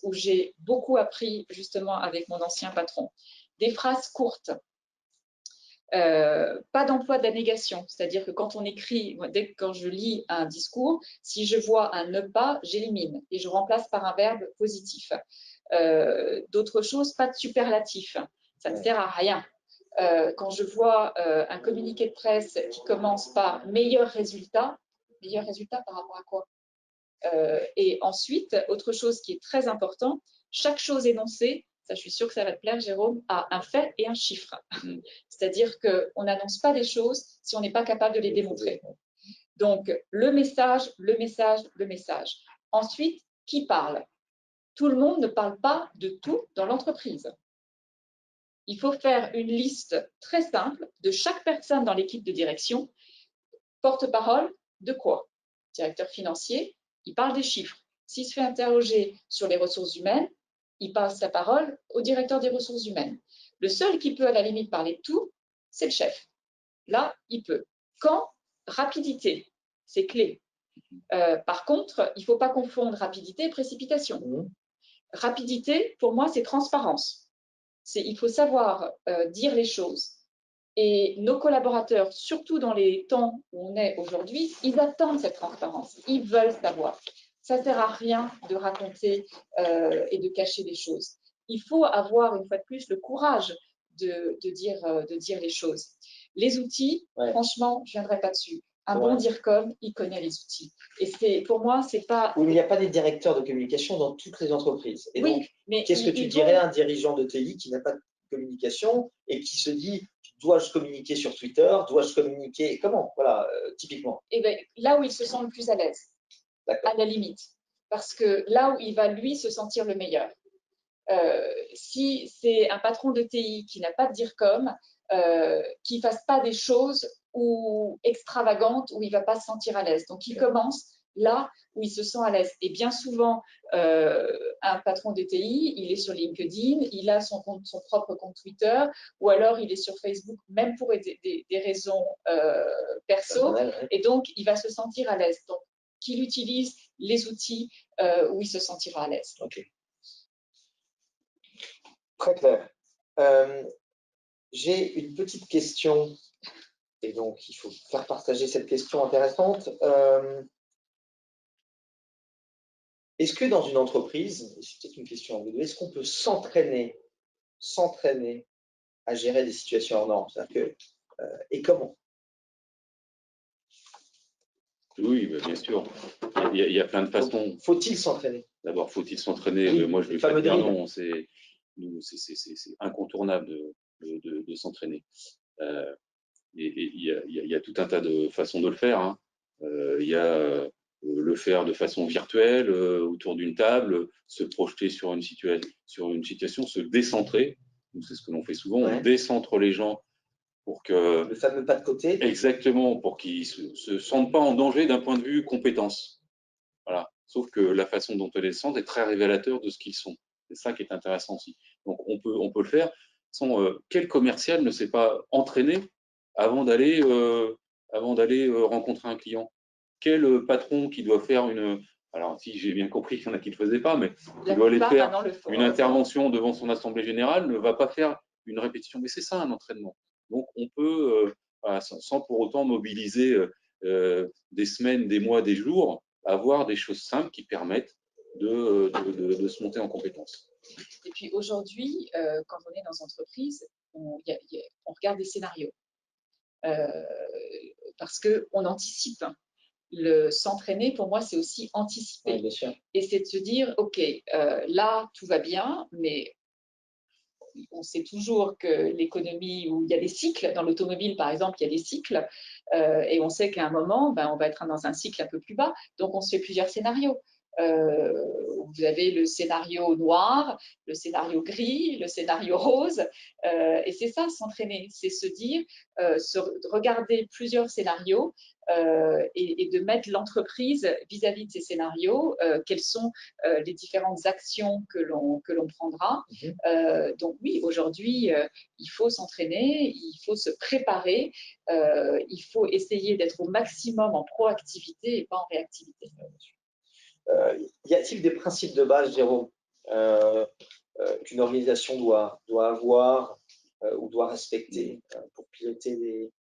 où j'ai beaucoup appris justement avec mon ancien patron. Des phrases courtes. Pas d'emploi de la négation, c'est-à-dire que quand on écrit, quand je lis un discours, si je vois un ne pas, j'élimine et je remplace par un verbe positif. D'autres choses, pas de superlatif, ça ne sert à rien. Quand je vois un communiqué de presse qui commence par meilleur résultat par rapport à quoi? Et ensuite, autre chose qui est très important, chaque chose énoncée, ça je suis sûre que ça va te plaire Jérôme, a un fait et un chiffre. C'est-à-dire qu'on n'annonce pas des choses si on n'est pas capable de les démontrer. Donc, le message, le message, le message. Ensuite, qui parle? Tout le monde ne parle pas de tout dans l'entreprise. Il faut faire une liste très simple de chaque personne dans l'équipe de direction. Porte-parole de quoi? Directeur financier, il parle des chiffres. S'il se fait interroger sur les ressources humaines, il passe sa parole au directeur des ressources humaines. Le seul qui peut à la limite parler de tout, c'est le chef. Là, il peut. Quand? Rapidité, c'est clé. Par contre, il ne faut pas confondre rapidité et précipitation. Rapidité, pour moi, c'est transparence. Il faut savoir dire les choses. Et nos collaborateurs, surtout dans les temps où on est aujourd'hui, ils attendent cette transparence. Ils veulent savoir. Ça ne sert à rien de raconter et de cacher les choses. Il faut avoir, une fois de plus, le courage de dire les choses. Les outils, franchement, je ne viendrai pas dessus. Un bon DIRCOM, il connaît les outils. Et pour moi, c'est pas… Oui, mais il n'y a pas des directeurs de communication dans toutes les entreprises. Et oui, donc, mais qu'est-ce que tu dirais à un dirigeant de TI qui n'a pas de communication et qui se dit, dois-je communiquer sur Twitter? Dois-je communiquer? Comment? Voilà, typiquement. Eh bien, là où il se sent le plus à l'aise, à la limite. Parce que là où il va, lui, se sentir le meilleur. Si c'est un patron de TI qui n'a pas de DIRCOM, qui ne fasse pas des choses extravagantes où il ne va pas se sentir à l'aise. Donc, il commence là où il se sent à l'aise. Et bien souvent, un patron de TI, il est sur LinkedIn, il a son propre compte Twitter, ou alors il est sur Facebook, même pour des raisons perso. Et donc, il va se sentir à l'aise. Donc, qu'il utilise les outils où il se sentira à l'aise. Ok. Très clair. J'ai une petite question, et donc il faut faire partager cette question intéressante. Est-ce que dans une entreprise, c'est peut-être une question à vous deux, est-ce qu'on peut s'entraîner à gérer des situations hors normes? Et comment? Oui, bien sûr. Il y a plein de façons. Faut-il s'entraîner? D'abord, faut-il s'entraîner? Oui, moi, je ne vais pas dire non. C'est incontournable de s'entraîner. Il y a tout un tas de façons de le faire. Hein. Il y a le faire de façon virtuelle, autour d'une table, se projeter sur une situation, se décentrer. C'est ce que l'on fait souvent. On décentre les gens pour que… Le fameux pas de côté. Exactement, pour qu'ils ne se sentent pas en danger d'un point de vue compétence. Voilà. Sauf que la façon dont ils les sentent est très révélateur de ce qu'ils sont. C'est ça qui est intéressant aussi. Donc, on peut le faire. Quel commercial ne s'est pas entraîné avant d'aller rencontrer un client? Quel patron qui doit faire alors si j'ai bien compris qu'il y en a qui ne le faisaient pas, mais qui doit aller faire une intervention devant son assemblée générale, ne va pas faire une répétition. Mais c'est ça un entraînement. Donc on peut, sans pour autant mobiliser des semaines, des mois, des jours, avoir des choses simples qui permettent de se monter en compétences. Et puis aujourd'hui, quand on est dans une entreprise, on regarde des scénarios. Parce qu'on anticipe. S'entraîner, pour moi, c'est aussi anticiper. Oui, bien sûr. Et c'est de se dire, OK, là, tout va bien, mais on sait toujours que l'économie, où il y a des cycles, dans l'automobile par exemple, il y a des cycles, et on sait qu'à un moment, on va être dans un cycle un peu plus bas, donc on se fait plusieurs scénarios. Vous avez le scénario noir, le scénario gris, le scénario rose, et c'est ça, s'entraîner, c'est se dire, regarder plusieurs scénarios et de mettre l'entreprise vis-à-vis de ces scénarios, quelles sont les différentes actions que l'on prendra. Donc oui, aujourd'hui, il faut s'entraîner, il faut se préparer, il faut essayer d'être au maximum en proactivité et pas en réactivité. Y a-t-il des principes de base, Jérôme, qu'une organisation doit avoir ou doit respecter pour piloter des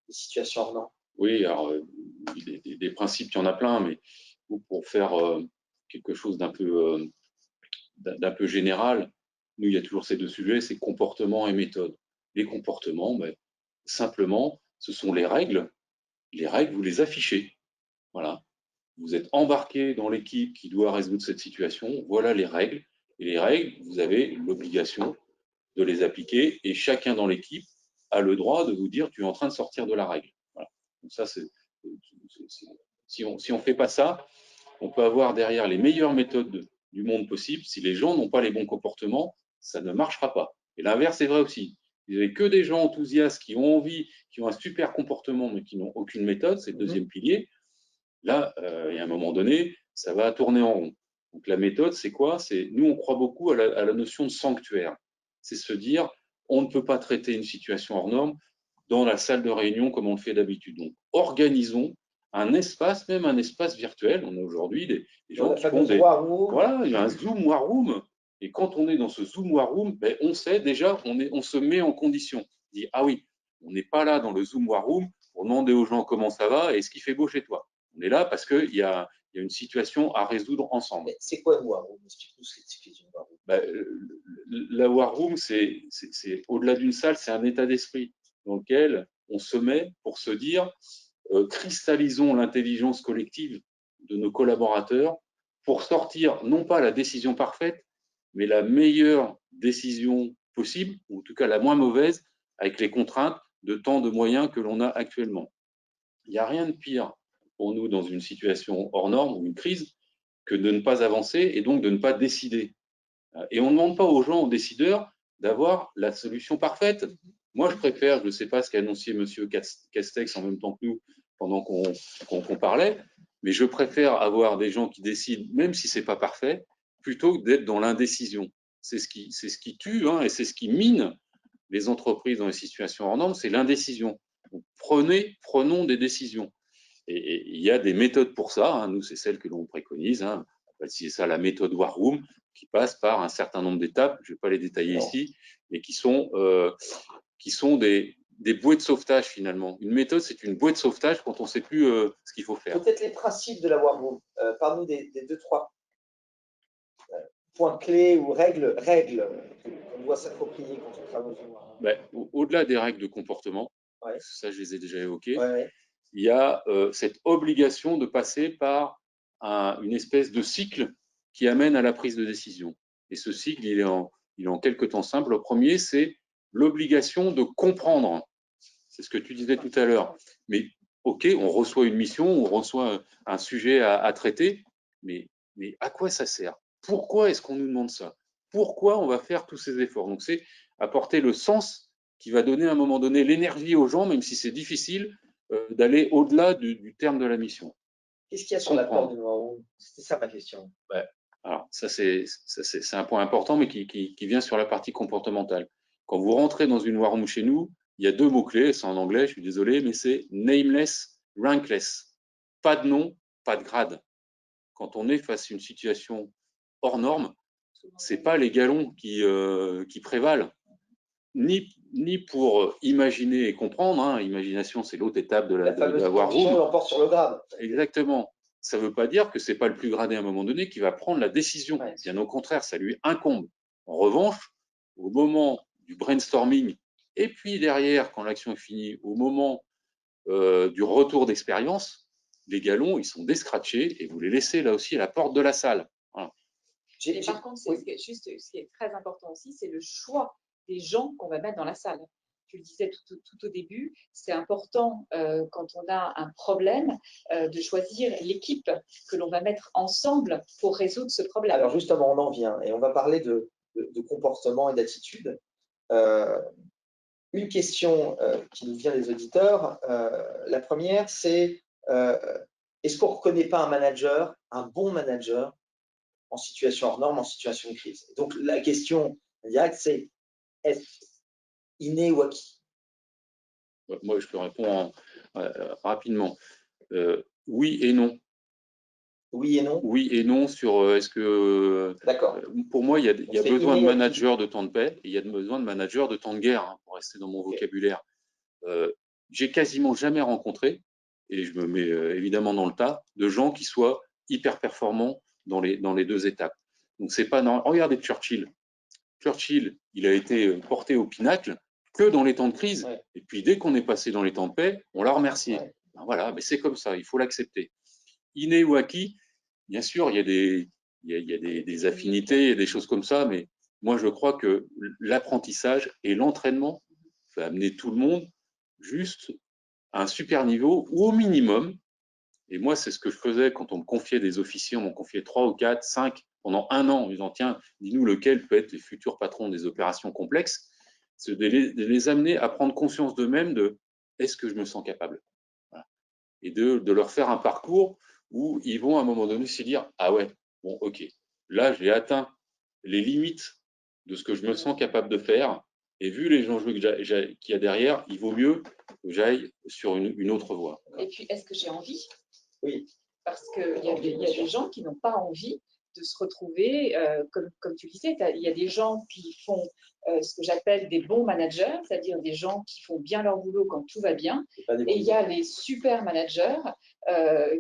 situations hors normes? Oui, alors, des principes, il y en a plein, mais pour faire quelque chose d'un peu général, nous, il y a toujours ces deux sujets, c'est comportement et méthode. Les comportements, simplement, ce sont les règles. Les règles, vous les affichez. Voilà. Vous êtes embarqué dans l'équipe qui doit résoudre cette situation. Voilà les règles. Et les règles, vous avez l'obligation de les appliquer et chacun dans l'équipe a le droit de vous dire tu es en train de sortir de la règle. Voilà. Donc ça, si on fait pas ça, on peut avoir derrière les meilleures méthodes du monde possible. Si les gens n'ont pas les bons comportements, ça ne marchera pas. Et l'inverse est vrai aussi. Vous n'avez que des gens enthousiastes qui ont envie, qui ont un super comportement, mais qui n'ont aucune méthode, c'est le deuxième pilier. Là, il y a un moment donné, ça va tourner en rond. Donc la méthode, c'est quoi? Nous, on croit beaucoup à la notion de sanctuaire. C'est se dire, on ne peut pas traiter une situation hors norme dans la salle de réunion comme on le fait d'habitude. Donc, organisons un espace, même un espace virtuel. On a aujourd'hui des gens qui font des... Voilà, il y a un Zoom War Room. Et quand on est dans ce Zoom War Room, on sait déjà, on se met en condition. On dit, ah oui, on n'est pas là dans le Zoom War Room pour demander aux gens comment ça va et est-ce qu'il fait beau chez toi. On est là parce qu'il y a une situation à résoudre ensemble. C'est quoi une War Room? Explique-nous ce qu'est une War Room. La War Room, c'est au-delà d'une salle, c'est un état d'esprit dans lequel on se met pour se dire cristallisons l'intelligence collective de nos collaborateurs pour sortir non pas la décision parfaite, mais la meilleure décision possible, ou en tout cas la moins mauvaise, avec les contraintes de temps, de moyens que l'on a actuellement. Il n'y a rien de pire pour nous dans une situation hors norme ou une crise que de ne pas avancer et donc de ne pas décider. Et on ne demande pas aux gens, aux décideurs, d'avoir la solution parfaite. Moi, je préfère, je ne sais pas ce qu'a annoncé M. Castex en même temps que nous pendant qu'on parlait, mais je préfère avoir des gens qui décident, même si ce n'est pas parfait, plutôt que d'être dans l'indécision. C'est ce qui tue et c'est ce qui mine les entreprises dans les situations hors normes, c'est l'indécision. Prenons des décisions. Et il y a des méthodes pour ça. Nous, c'est celle que l'on préconise. C'est ça la méthode War Room, qui passe par un certain nombre d'étapes. Je ne vais pas les détailler ici, mais qui sont des bouées de sauvetage finalement. Une méthode, c'est une bouée de sauvetage quand on ne sait plus ce qu'il faut faire. Peut-être les principes de la War Room. Parle-nous des 2-3 points clés ou règles qu'on doit s'approprier quand on travaille au War Room. Au-delà des règles de comportement, ça je les ai déjà évoquées, il y a cette obligation de passer par une espèce de cycle qui amène à la prise de décision. Et ce cycle, il est en quelques temps simples. Le premier, c'est l'obligation de comprendre. C'est ce que tu disais tout à l'heure. Mais ok, on reçoit une mission, on reçoit un sujet à traiter, mais à quoi ça sert? Pourquoi est-ce qu'on nous demande ça? Pourquoi on va faire tous ces efforts? Donc c'est apporter le sens qui va donner à un moment donné l'énergie aux gens, même si c'est difficile, d'aller au-delà du terme de la mission. Qu'est-ce qu'il y a sur la porte de War Room? C'était ça ma question. Alors, ça, c'est un point important, mais qui vient sur la partie comportementale. Quand vous rentrez dans une War Room chez nous, il y a deux mots-clés, c'est en anglais, je suis désolé, mais c'est nameless, rankless. Pas de nom, pas de grade. Quand on est face à une situation hors norme, c'est pas les galons qui prévalent, ni pour imaginer et comprendre. Imagination, c'est l'autre étape de la War Room. L'emporte sur le grade. Exactement. Ça ne veut pas dire que ce n'est pas le plus gradé à un moment donné qui va prendre la décision. Bien au contraire, ça lui incombe. En revanche, au moment du brainstorming, et puis derrière, quand l'action est finie, au moment du retour d'expérience, les galons, ils sont descratchés et vous les laissez là aussi à la porte de la salle. Voilà. Et par contre, ce qui est très important aussi, c'est le choix des gens qu'on va mettre dans la salle. Tu le disais tout au début, c'est important quand on a un problème de choisir l'équipe que l'on va mettre ensemble pour résoudre ce problème. Alors justement, on en vient et on va parler de comportement et d'attitude. Une question qui nous vient des auditeurs, la première, c'est est-ce qu'on ne reconnaît pas un bon manager, en situation hors norme, en situation de crise? Donc la question directe, c'est est-ce inné ou acquis? Moi, je peux répondre rapidement. Oui et non. Oui et non. Oui et non sur est-ce que. D'accord. Pour moi, il y a besoin de managers de temps de paix et il y a besoin de managers de temps de guerre, hein, pour rester dans mon vocabulaire. J'ai quasiment jamais rencontré, et je me mets évidemment dans le tas, de gens qui soient hyper performants dans les deux étapes. Donc c'est pas normal. Regardez Churchill. Churchill, il a été porté au pinacle que dans les temps de crise. Ouais. Et puis dès qu'on est passé dans les temps de paix, on l'a remercié. Ouais. Ben voilà, mais c'est comme ça, il faut l'accepter. Inné ou acquis, bien sûr, il y a des affinités et des choses comme ça, mais moi je crois que l'apprentissage et l'entraînement va amener tout le monde juste à un super niveau ou au minimum. Et moi, c'est ce que je faisais quand on me confiait des officiers, on m'en confiait 3 ou 4, 5 pendant un an en disant tiens, dis-nous lequel peut être les futurs patrons des opérations complexes. C'est de les amener à prendre conscience d'eux-mêmes de est-ce que je me sens capable, voilà. Et de leur faire un parcours où ils vont à un moment donné se dire ah ouais, bon ok, là j'ai atteint les limites de ce que je me sens capable de faire, et vu les enjeux qu'il y a derrière, il vaut mieux que j'aille sur une autre voie. Et puis, est-ce que j'ai envie? Oui. Parce qu'il y a des gens qui n'ont pas envie de se retrouver, comme tu disais, il y a des gens qui font ce que j'appelle des bons managers, c'est-à-dire des gens qui font bien leur boulot quand tout va bien. Et il y a les super managers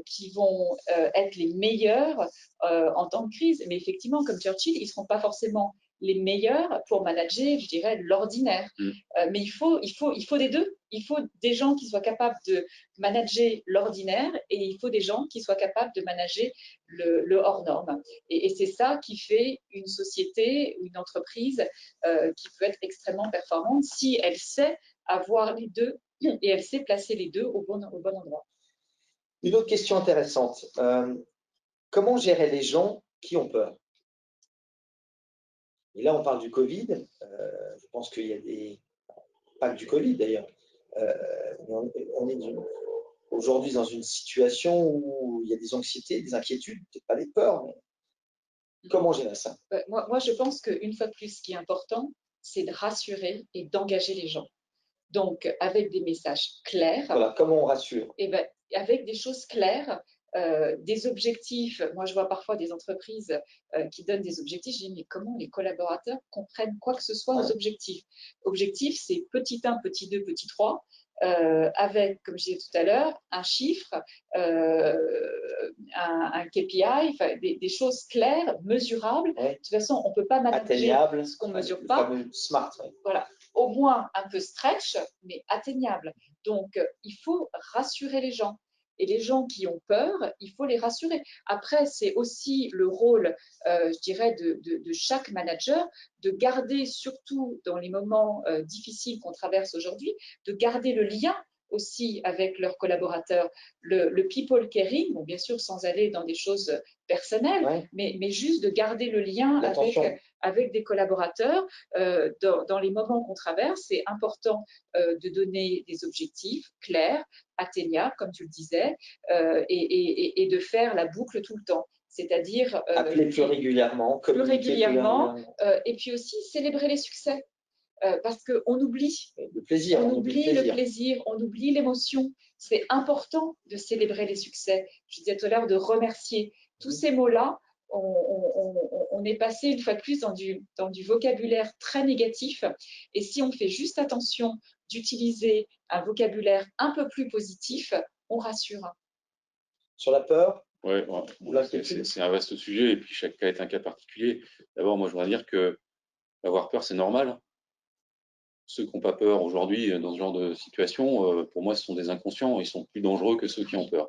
qui vont être les meilleurs en temps de crise. Mais effectivement, comme Churchill, ils ne seront pas forcément les meilleurs pour manager, je dirais, l'ordinaire. Mais il faut des deux. Il faut des gens qui soient capables de manager l'ordinaire et il faut des gens qui soient capables de manager le hors norme. Et c'est ça qui fait une société ou une entreprise qui peut être extrêmement performante si elle sait avoir les deux et elle sait placer les deux au bon endroit. Une autre question intéressante. Comment gérer les gens qui ont peur? Et là, on parle du Covid. Je pense qu'il y a des... Pas que du Covid, d'ailleurs. On est aujourd'hui dans une situation où il y a des anxiétés, des inquiétudes, peut-être pas des peurs, mais comment gérer ça? Moi, je pense qu'une fois de plus, ce qui est important, c'est de rassurer et d'engager les gens. Donc, avec des messages clairs. Voilà, comment on rassure? Et ben, avec des choses claires, des objectifs. Moi, je vois parfois des entreprises qui donnent des objectifs. Je dis, mais comment les collaborateurs comprennent quoi que ce soit aux objectifs? Objectif, c'est petit 1, petit 2, petit 3. Avec, comme je disais tout à l'heure, un chiffre, un KPI, des choses claires, mesurables. Ouais. De toute façon, on ne peut pas manager ce qu'on ne mesure pas. Smart. Ouais. Voilà. Au moins un peu stretch, mais atteignable. Donc, il faut rassurer les gens. Et les gens qui ont peur, il faut les rassurer. Après, c'est aussi le rôle, je dirais, de chaque manager de garder, surtout dans les moments difficiles qu'on traverse aujourd'hui, de garder le lien aussi avec leurs collaborateurs. Le people caring, bon, bien sûr, sans aller dans des choses personnelles, Ouais. mais juste de garder le lien avec des collaborateurs. Dans les moments qu'on traverse, c'est important de donner des objectifs clairs, atteignables, comme tu le disais, et de faire la boucle tout le temps. C'est-à-dire appeler plus régulièrement, communiquer plus régulièrement. Et puis aussi célébrer les succès. Parce qu'on oublie. Le plaisir. On oublie le plaisir, on oublie l'émotion. C'est important de célébrer les succès. Je disais tout à l'heure de remercier. Tous ces mots-là, on est passé une fois de plus dans du vocabulaire très négatif. Et si on fait juste attention d'utiliser un vocabulaire un peu plus positif, on rassure. Sur la peur? Ouais, c'est un vaste sujet et puis chaque cas est un cas particulier. D'abord, moi, je voudrais dire que avoir peur, c'est normal. Ceux qui n'ont pas peur aujourd'hui dans ce genre de situation, pour moi, ce sont des inconscients. Ils sont plus dangereux que ceux qui ont peur.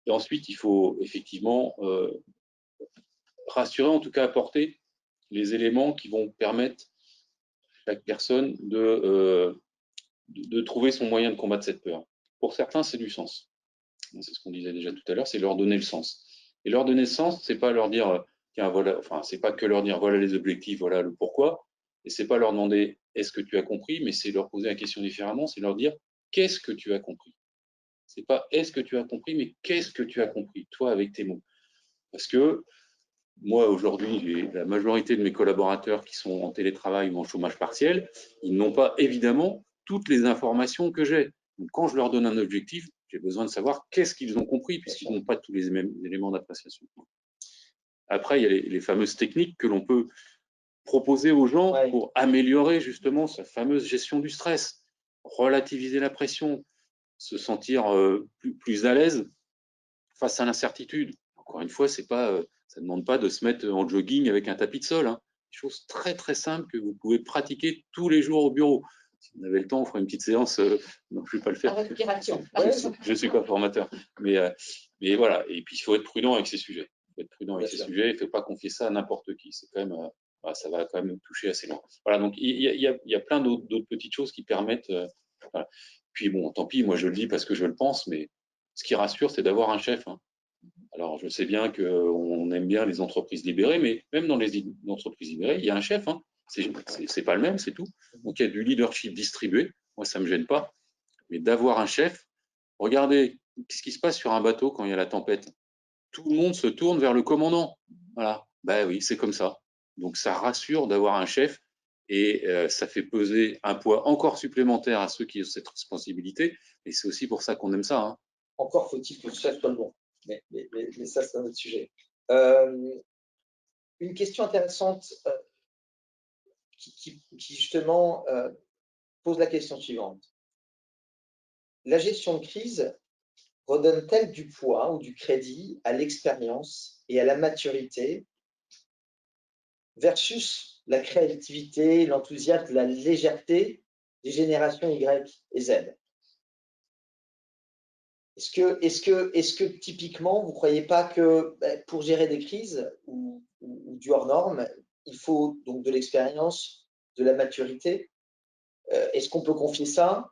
Et ensuite, il faut effectivement rassurer, en tout cas apporter les éléments qui vont permettre à chaque personne de trouver son moyen de combattre cette peur. Pour certains, c'est du sens. C'est ce qu'on disait déjà tout à l'heure, c'est leur donner le sens. Et leur donner le sens, c'est pas leur dire, tiens, voilà, enfin, c'est pas que leur dire, voilà les objectifs, voilà le pourquoi, et c'est pas leur demander, est-ce que tu as compris, mais c'est leur poser la question différemment, c'est leur dire, qu'est-ce que tu as compris? C'est pas est-ce que tu as compris, mais qu'est-ce que tu as compris, toi, avec tes mots. Parce que moi, aujourd'hui, la majorité de mes collaborateurs qui sont en télétravail ou en chômage partiel, ils n'ont pas évidemment toutes les informations que j'ai. Donc, quand je leur donne un objectif, j'ai besoin de savoir qu'est-ce qu'ils ont compris, puisqu'ils n'ont pas tous les mêmes éléments d'appréciation. Après, il y a les fameuses techniques que l'on peut proposer aux gens pour améliorer justement sa fameuse gestion du stress, relativiser la pression, se sentir plus à l'aise face à l'incertitude. Encore une fois, c'est pas, ça ne demande pas de se mettre en jogging avec un tapis de sol. Hein. Des choses très très simples que vous pouvez pratiquer tous les jours au bureau. Si vous avez le temps, on fera une petite séance. Non, je ne vais pas le faire. Je ne suis pas formateur. Mais voilà. Et puis, il faut être prudent avec ces sujets. Il faut être prudent avec ces sujets. Il ne faut pas confier ça à n'importe qui. C'est quand même, ça va quand même toucher assez loin. Voilà. Donc, il y a plein d'autres petites choses qui permettent. Voilà. Puis bon, tant pis. Moi, je le dis parce que je le pense, mais ce qui rassure, c'est d'avoir un chef. Hein. Alors, je sais bien qu'on aime bien les entreprises libérées, mais même dans les entreprises libérées, il y a un chef. Hein. C'est pas le même, c'est tout. Donc, il y a du leadership distribué. Moi, ça me gêne pas. Mais d'avoir un chef, regardez, qu'est-ce qui se passe sur un bateau quand il y a la tempête? Tout le monde se tourne vers le commandant. Voilà. Ben oui, c'est comme ça. Donc, ça rassure d'avoir un chef et ça fait peser un poids encore supplémentaire à ceux qui ont cette responsabilité. Et c'est aussi pour ça qu'on aime ça. Hein. Encore faut-il que le chef soit le bon. Mais ça, c'est un autre sujet. Une question intéressante qui justement pose la question suivante. La gestion de crise redonne-t-elle du poids ou du crédit à l'expérience et à la maturité versus la créativité, l'enthousiasme, la légèreté des générations Y et Z? Est-ce que typiquement, vous ne croyez pas que pour gérer des crises ou du hors norme, il faut donc de l'expérience, de la maturité? Est-ce qu'on peut confier ça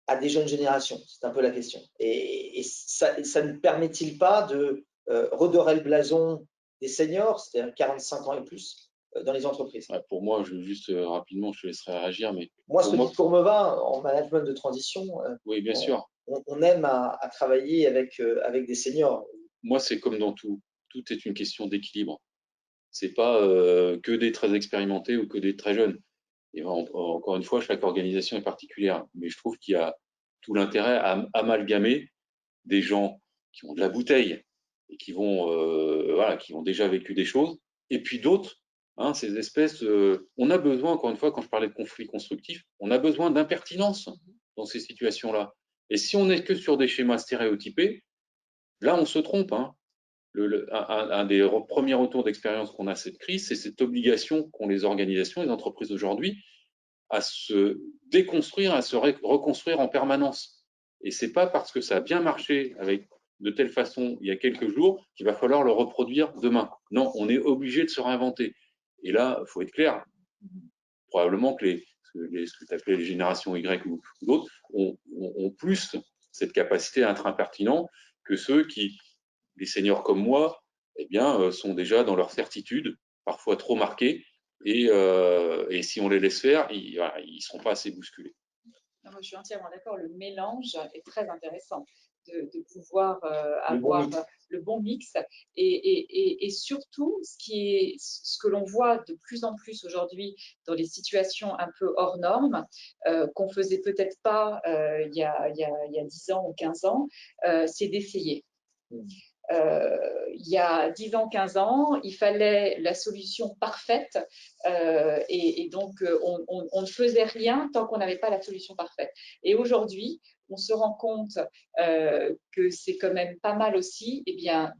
à des jeunes générations? C'est un peu la question. Et ça ne permet-il pas de redorer le blason des seniors, c'est-à-dire 45 ans et plus, dans les entreprises? Pour moi, juste rapidement, je te laisserai réagir. Mais moi, ce discours me va en management de transition. Oui, bien sûr. On aime à travailler avec des seniors. Moi, c'est comme dans tout. Tout est une question d'équilibre. C'est pas que des très expérimentés ou que des très jeunes. Et encore une fois, chaque organisation est particulière. Mais je trouve qu'il y a tout l'intérêt à amalgamer des gens qui ont de la bouteille et qui qui ont déjà vécu des choses, et puis d'autres, hein, ces espèces. On a besoin, encore une fois, quand je parlais de conflit constructif, on a besoin d'impertinence dans ces situations-là. Et si on n'est que sur des schémas stéréotypés, là, on se trompe. Hein. Un des premiers retours d'expérience qu'on a à cette crise, c'est cette obligation qu'ont les organisations, les entreprises aujourd'hui, à se déconstruire, à se reconstruire en permanence. Et c'est pas parce que ça a bien marché avec de telle façon il y a quelques jours qu'il va falloir le reproduire demain. Non, on est obligé de se réinventer. Et là, il faut être clair, probablement que ce que tu appelais les générations Y ou d'autres ont plus cette capacité à être impertinents que ceux qui, les seniors comme moi, eh bien, sont déjà dans leur certitude, parfois trop marqués, et si on les laisse faire, ils ne seront pas assez bousculés. Non, moi, je suis entièrement d'accord, le mélange est très intéressant de pouvoir avoir le bon mix et surtout ce que l'on voit de plus en plus aujourd'hui dans les situations un peu hors normes, qu'on ne faisait peut-être pas il y a 10 ans ou 15 ans, c'est d'essayer. Il y a 10 ans, 15 ans, il fallait la solution parfaite et donc on ne faisait rien tant qu'on n'avait pas la solution parfaite. Et aujourd'hui, on se rend compte que c'est quand même pas mal aussi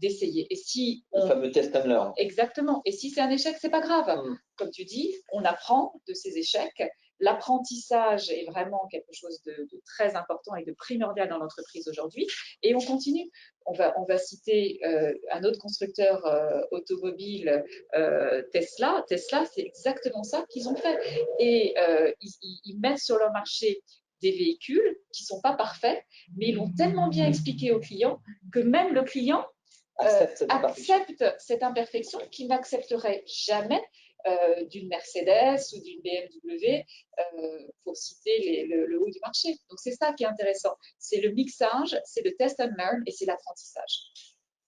d'essayer. Et si le fameux test and learn. Exactement. Et si c'est un échec, c'est pas grave. Comme tu dis, on apprend de ces échecs l'apprentissage est vraiment quelque chose de très important et de primordial dans l'entreprise aujourd'hui. Et on continue. On va citer un autre constructeur automobile, Tesla. Tesla, c'est exactement ça qu'ils ont fait. Et ils mettent sur leur marché des véhicules qui ne sont pas parfaits, mais ils l'ont tellement bien expliqué au client que même le client accepte cette imperfection qu'il n'accepterait jamais d'une Mercedes ou d'une BMW, pour citer le haut du marché. Donc, c'est ça qui est intéressant. C'est le mixage, c'est le test and learn et c'est l'apprentissage.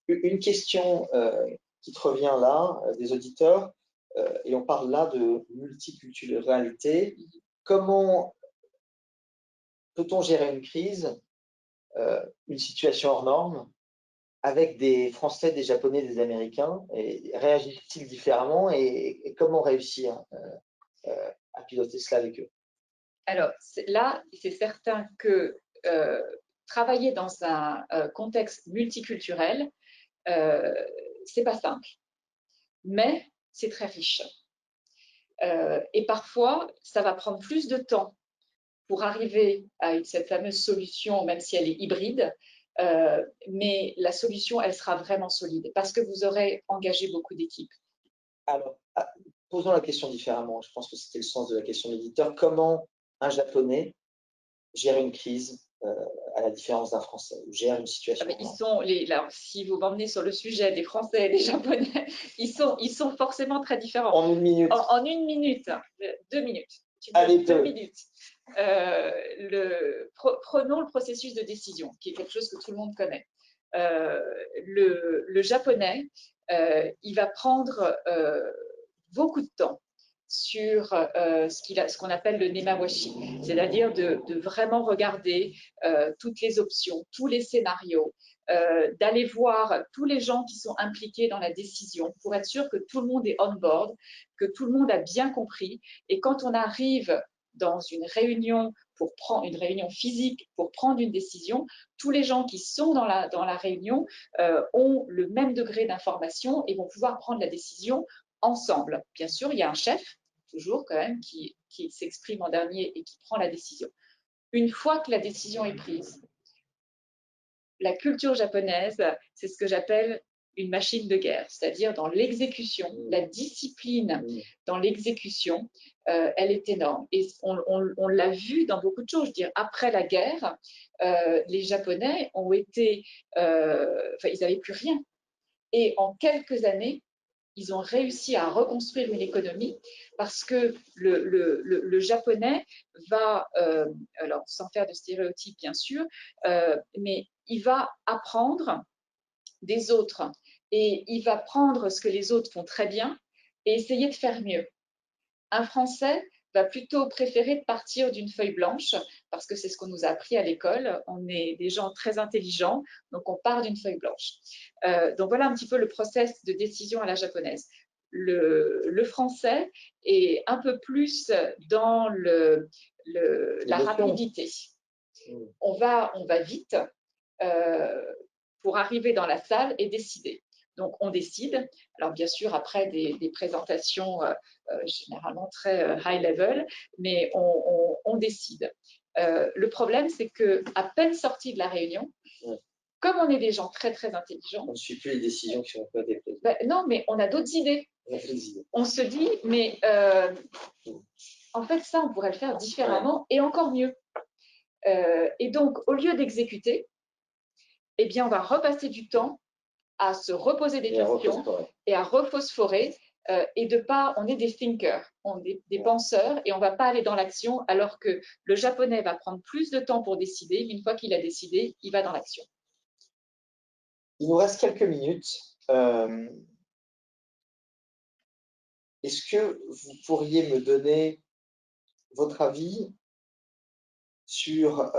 Une question qui te revient là, des auditeurs, et on parle là de multiculturalité. Comment peut-on gérer une crise, une situation hors norme, avec des Français, des Japonais, des Américains, et réagissent-ils différemment et comment réussir à piloter cela avec eux? Alors là, c'est certain que travailler dans un contexte multiculturel, c'est pas simple, mais c'est très riche. Et parfois, ça va prendre plus de temps pour arriver à cette fameuse solution, même si elle est hybride, mais la solution, elle sera vraiment solide parce que vous aurez engagé beaucoup d'équipes. Alors, posons la question différemment. Je pense que c'était le sens de la question de l'éditeur. Comment un Japonais gère une crise à la différence d'un Français, ou gère une situation? Alors, si vous m'emmenez sur le sujet des Français et des Japonais, ils sont forcément très différents. En une minute. En une minute, 2 minutes. Allez, 2 minutes. Prenons le processus de décision, qui est quelque chose que tout le monde connaît. Le Japonais, il va prendre beaucoup de temps sur ce qu'on appelle le nemawashi, c'est-à-dire de vraiment regarder toutes les options, tous les scénarios, d'aller voir tous les gens qui sont impliqués dans la décision pour être sûr que tout le monde est on board, que tout le monde a bien compris. Et quand on arrive dans une réunion physique pour prendre une décision, tous les gens qui sont dans la réunion ont le même degré d'information et vont pouvoir prendre la décision ensemble. Bien sûr, il y a un chef, toujours quand même, qui s'exprime en dernier et qui prend la décision. Une fois que la décision est prise, la culture japonaise, c'est ce que j'appelle une machine de guerre, c'est-à-dire dans l'exécution, la discipline dans l'exécution, elle est énorme. Et on l'a vu dans beaucoup de choses. Je veux dire, après la guerre, les Japonais ont été, ils n'avaient plus rien. Et en quelques années, ils ont réussi à reconstruire une économie parce que le japonais va, alors sans faire de stéréotypes bien sûr, mais il va apprendre des autres et il va prendre ce que les autres font très bien et essayer de faire mieux. Un Français va plutôt préférer de partir d'une feuille blanche parce que c'est ce qu'on nous a appris à l'école. On est des gens très intelligents, donc on part d'une feuille blanche. Donc voilà un petit peu le process de décision à la japonaise. Le français est un peu plus dans la rapidité. On va vite pour arriver dans la salle et décider. Donc, on décide. Alors, bien sûr, après des présentations généralement très high level, mais on décide. Le problème, c'est qu'à peine sorti de la réunion, comme on est des gens très, très intelligents… On ne suit plus les décisions qui sont pas des prises. Non, mais on a d'autres idées. On se dit, mais en fait, ça, on pourrait le faire différemment et encore mieux. Et donc, au lieu d'exécuter, eh bien, on va repasser du temps à se reposer des questions et à rephosphorer et de pas, on est des thinkers, on est des penseurs et on va pas aller dans l'action alors que le japonais va prendre plus de temps pour décider, mais une fois qu'il a décidé, il va dans l'action. Il nous reste quelques minutes. Est-ce que vous pourriez me donner votre avis sur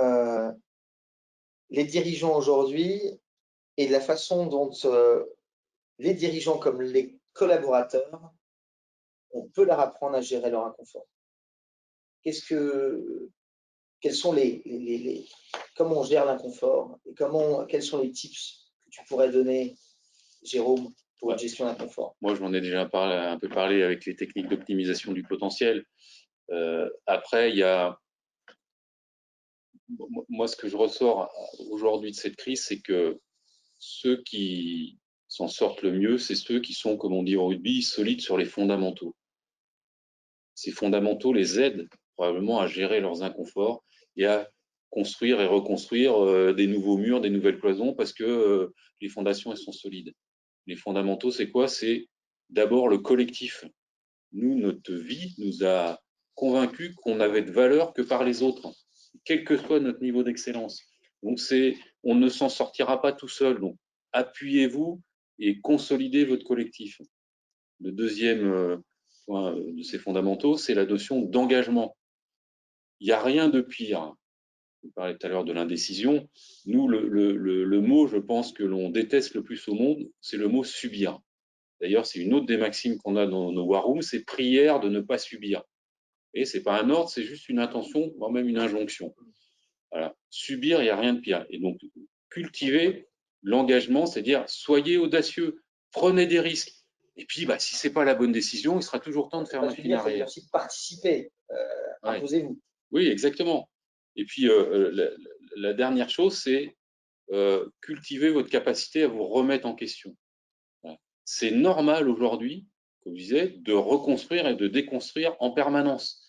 les dirigeants aujourd'hui et la façon dont les dirigeants comme les collaborateurs, on peut leur apprendre à gérer leur inconfort? Quels sont comment on gère l'inconfort et quels sont les tips que tu pourrais donner, Jérôme, pour une gestion d'inconfort? Moi, je m'en ai déjà un peu parlé avec les techniques d'optimisation du potentiel. Après, il y a moi, ce que je ressors aujourd'hui de cette crise, c'est que ceux qui s'en sortent le mieux, c'est ceux qui sont, comme on dit au rugby, solides sur les fondamentaux. Ces fondamentaux les aident probablement à gérer leurs inconforts et à construire et reconstruire des nouveaux murs, des nouvelles cloisons, parce que les fondations, elles sont solides. Les fondamentaux, c'est quoi? C'est d'abord le collectif. Nous, notre vie nous a convaincus qu'on n'avait de valeur que par les autres, quel que soit notre niveau d'excellence. Donc, on ne s'en sortira pas tout seul. Donc, appuyez-vous et consolidez votre collectif. Le deuxième point de ces fondamentaux, c'est la notion d'engagement. Il n'y a rien de pire. Vous parliez tout à l'heure de l'indécision. Nous, le mot, je pense, que l'on déteste le plus au monde, c'est le mot subir. D'ailleurs, c'est une autre des maximes qu'on a dans nos war rooms, c'est prière de ne pas subir. Et c'est pas un ordre, c'est juste une intention, voire même une injonction. Voilà. Subir, il n'y a rien de pire. Et donc, cultiver l'engagement, c'est-à-dire soyez audacieux, prenez des risques. Et puis, si c'est pas la bonne décision, il sera toujours temps de faire machine arrière. Aussi participer, imposez-vous. Oui, exactement. Et puis, la dernière chose, c'est cultiver votre capacité à vous remettre en question. Voilà. C'est normal aujourd'hui, comme je disais, de reconstruire et de déconstruire en permanence.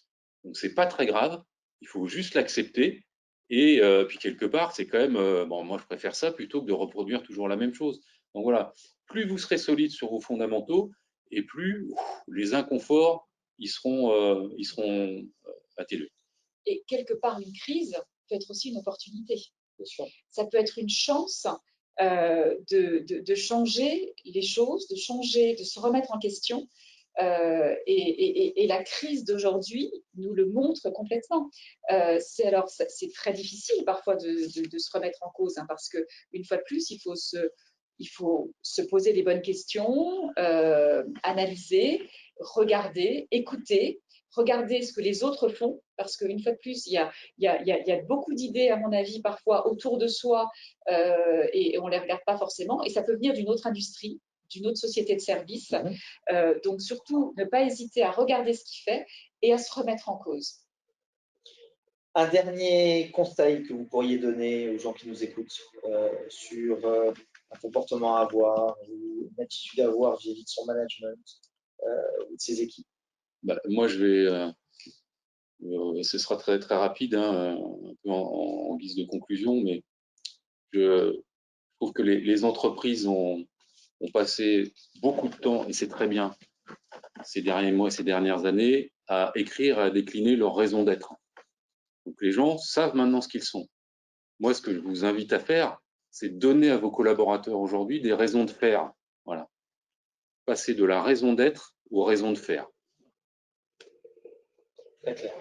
Donc, c'est pas très grave. Il faut juste l'accepter. Et puis, quelque part, c'est quand même, moi, je préfère ça plutôt que de reproduire toujours la même chose. Donc, voilà. Plus vous serez solide sur vos fondamentaux et plus les inconforts, ils seront atténués. Et quelque part, une crise peut être aussi une opportunité. Bien sûr. Ça peut être une chance de changer les choses, de se remettre en question. Et la crise d'aujourd'hui nous le montre complètement. C'est très difficile parfois de se remettre en cause, parce qu'une fois de plus, il faut se poser les bonnes questions, analyser, regarder, écouter, regarder ce que les autres font, parce qu'une fois de plus, il y a beaucoup d'idées, à mon avis, parfois autour de soi, et on ne les regarde pas forcément, et ça peut venir d'une autre industrie, d'une autre société de services. Donc, surtout, ne pas hésiter à regarder ce qu'il fait et à se remettre en cause. Un dernier conseil que vous pourriez donner aux gens qui nous écoutent sur un comportement à avoir, une attitude à avoir vis-à-vis de son management ou de ses équipes? Moi, je vais... ce sera très, très rapide, un peu en guise de conclusion, mais je trouve que les entreprises ont passé beaucoup de temps, et c'est très bien, ces derniers mois, ces dernières années, à écrire, à décliner leur raison d'être. Donc les gens savent maintenant ce qu'ils sont. Moi, ce que je vous invite à faire, c'est donner à vos collaborateurs aujourd'hui des raisons de faire. Voilà. Passer de la raison d'être aux raisons de faire. Très clair.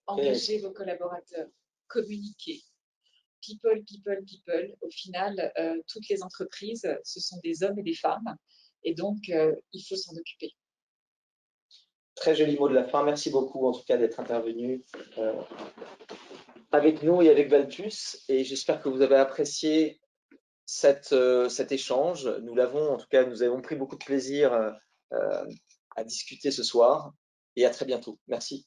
Engagez vos collaborateurs, communiquez. People, people, people. Au final, toutes les entreprises, ce sont des hommes et des femmes. Et donc, il faut s'en occuper. Très joli mot de la fin. Merci beaucoup, en tout cas, d'être intervenu avec nous et avec Valtus. Et j'espère que vous avez apprécié cet échange. Nous avons pris beaucoup de plaisir à discuter ce soir. Et à très bientôt. Merci.